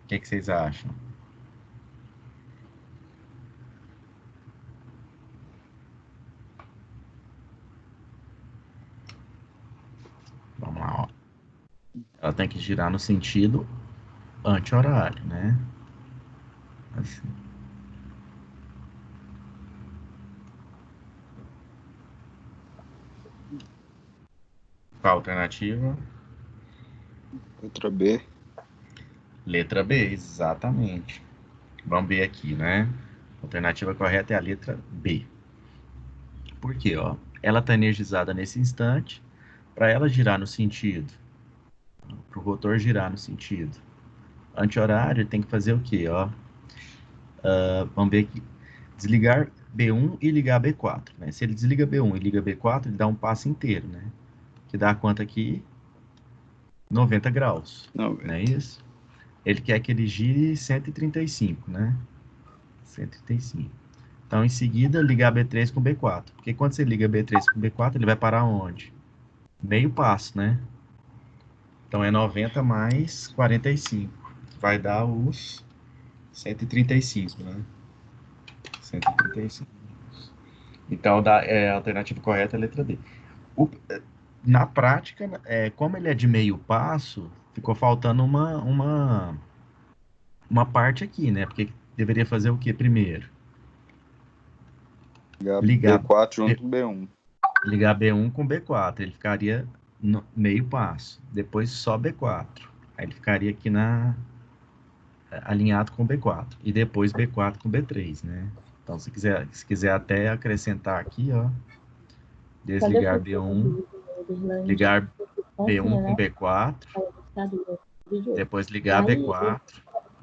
O que vocês acham? Vamos lá, ó. Ela tem que girar no sentido anti-horário, né? Assim. Qual a alternativa? Letra B. Letra B, exatamente. Vamos ver aqui, né? A alternativa correta é a letra B. Por quê, ó? Ela está energizada nesse instante. Para ela girar no sentido, para o rotor girar no sentido anti-horário, tem que fazer o quê, ó? Vamos ver aqui. Desligar B1 e ligar B4, né? Se ele desliga B1 e liga B4, ele dá um passo inteiro, né? Que dá quanto aqui? 90 graus, Não, não é isso? Ele quer que ele gire 135, né? 135. Então, em seguida, ligar B3 com B4. Porque quando você liga B3 com B4, ele vai parar onde? Meio passo, né? Então, é 90 mais 45. Vai dar os 135, né? 135. Então, a alternativa correta é a letra D. O- Na prática, como ele é de meio passo, ficou faltando uma parte aqui, né? Porque deveria fazer o que primeiro? ligar Ligar, B4 junto com B1. ligar B1 com B4. Ele ficaria no meio passo. Depois só B4. Aí ele ficaria aqui alinhado com B4. E depois B4 com B3, né? Então, se quiser até acrescentar aqui, ó, Quando eu desligar fui B1, do Irlande, ligar eu fui B1 sozinha, com né? B4, Aí eu ditadura, vídeo. depois E ligar aí, B4,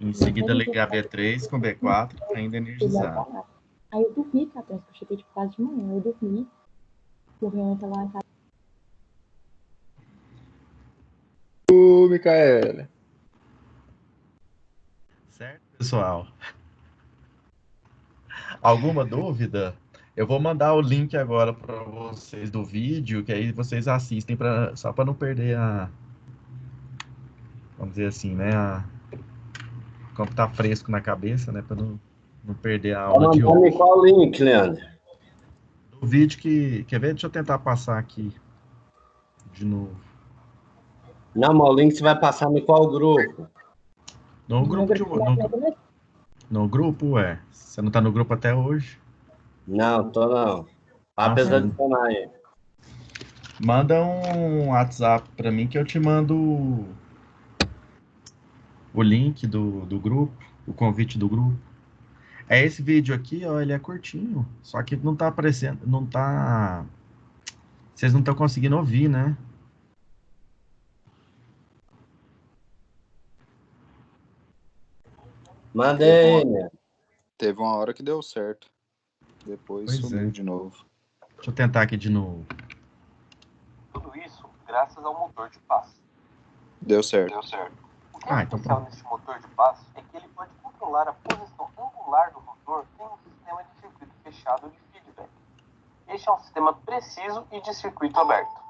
em eu seguida ligar B3 com B4, ainda fui lá energizado. parar. Aí eu dormi, tá? Parece que eu cheguei tipo quase de manhã. Eu dormi, o Rian tá lá em casa. Ô, Micaela. Certo, pessoal? Alguma dúvida? Eu vou mandar o link agora para vocês do vídeo, que aí vocês assistem só para não perder vamos dizer assim, né, como tá fresco na cabeça, né, para não perder a Tá aula de mandando hoje. qual link, Leandro? O vídeo quer ver? Deixa eu tentar passar aqui de novo. Não, mas o link você vai passar em qual grupo? No No grupo grupo da Clébia mesmo. no grupo, ué. Você não tá no grupo até hoje? Não, tô não. Nossa, Apesar de adicionar aí. manda um WhatsApp para mim que eu te mando o link do grupo, o convite do grupo. É esse vídeo aqui, ó, ele é curtinho, só que não tá aparecendo, não tá, vocês não estão conseguindo ouvir, né? Mandei, né? Teve uma hora que deu certo. Depois Pois é. sumiu de novo. Deixa eu tentar aqui de novo. Tudo isso graças ao motor de passo. Deu certo. O que é Então especial pronto. neste motor de passo é que ele pode controlar a posição angular do rotor em um sistema de circuito fechado de feedback. Este é um sistema preciso e de circuito aberto.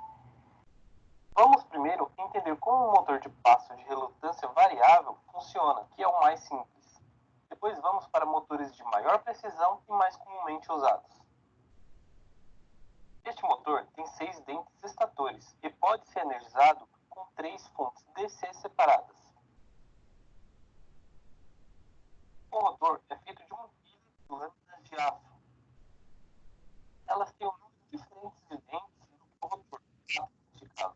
Vamos primeiro entender como um motor de passo de relutância variável funciona, que é o mais simples. Depois vamos para motores de maior precisão e mais comumente usados. Este motor tem 6 dentes estatores e pode ser energizado com 3 fontes DC separadas. O rotor é feito de uma pilha de lâminas de aço. Elas têm um número diferente de dentes do que o rotor esticado.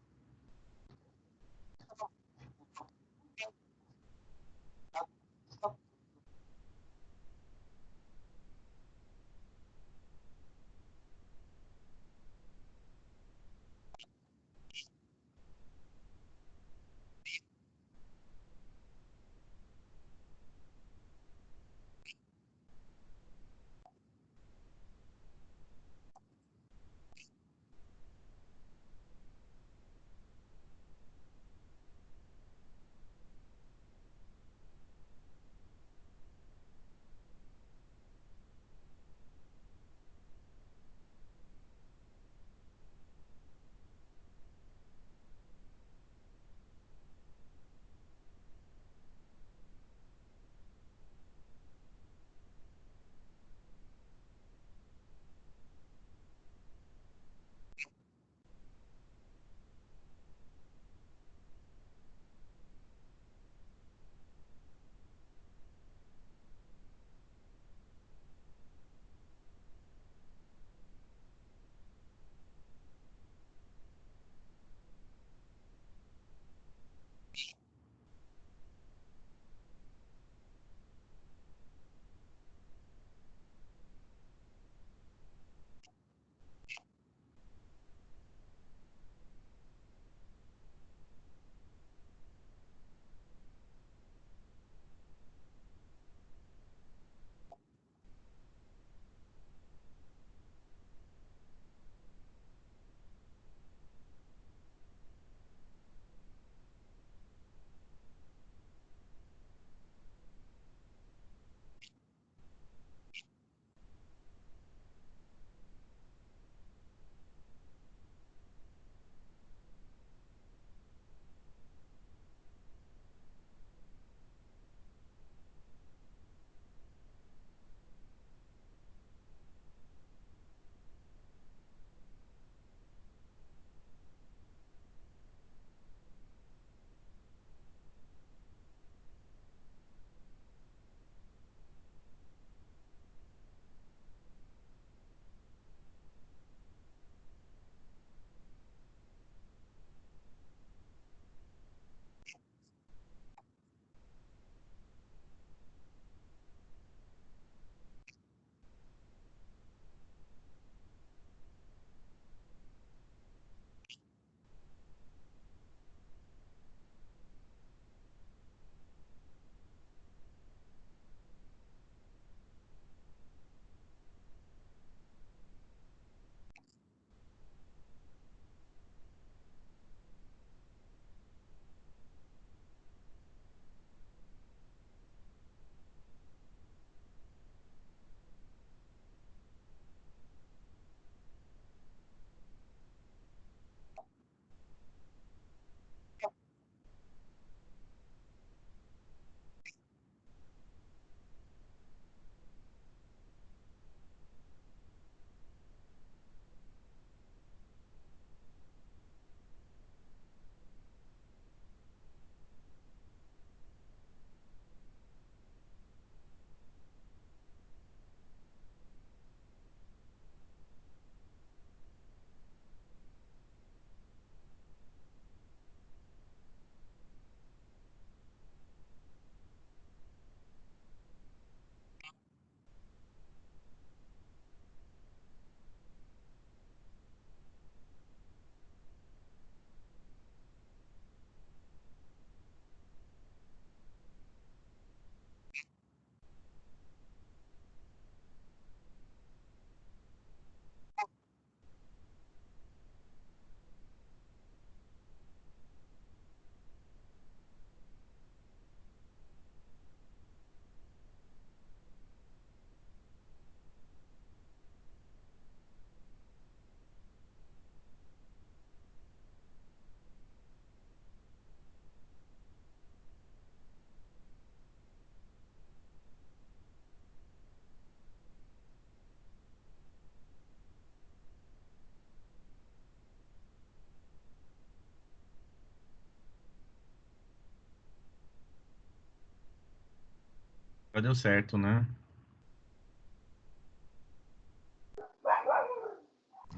Agora deu certo, né?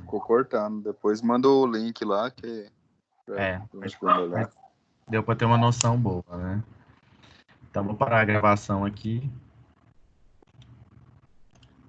Ficou cortando. Depois manda o link lá que eu acho que é melhor. Deu para ter uma noção boa, né? Então vou parar a gravação aqui.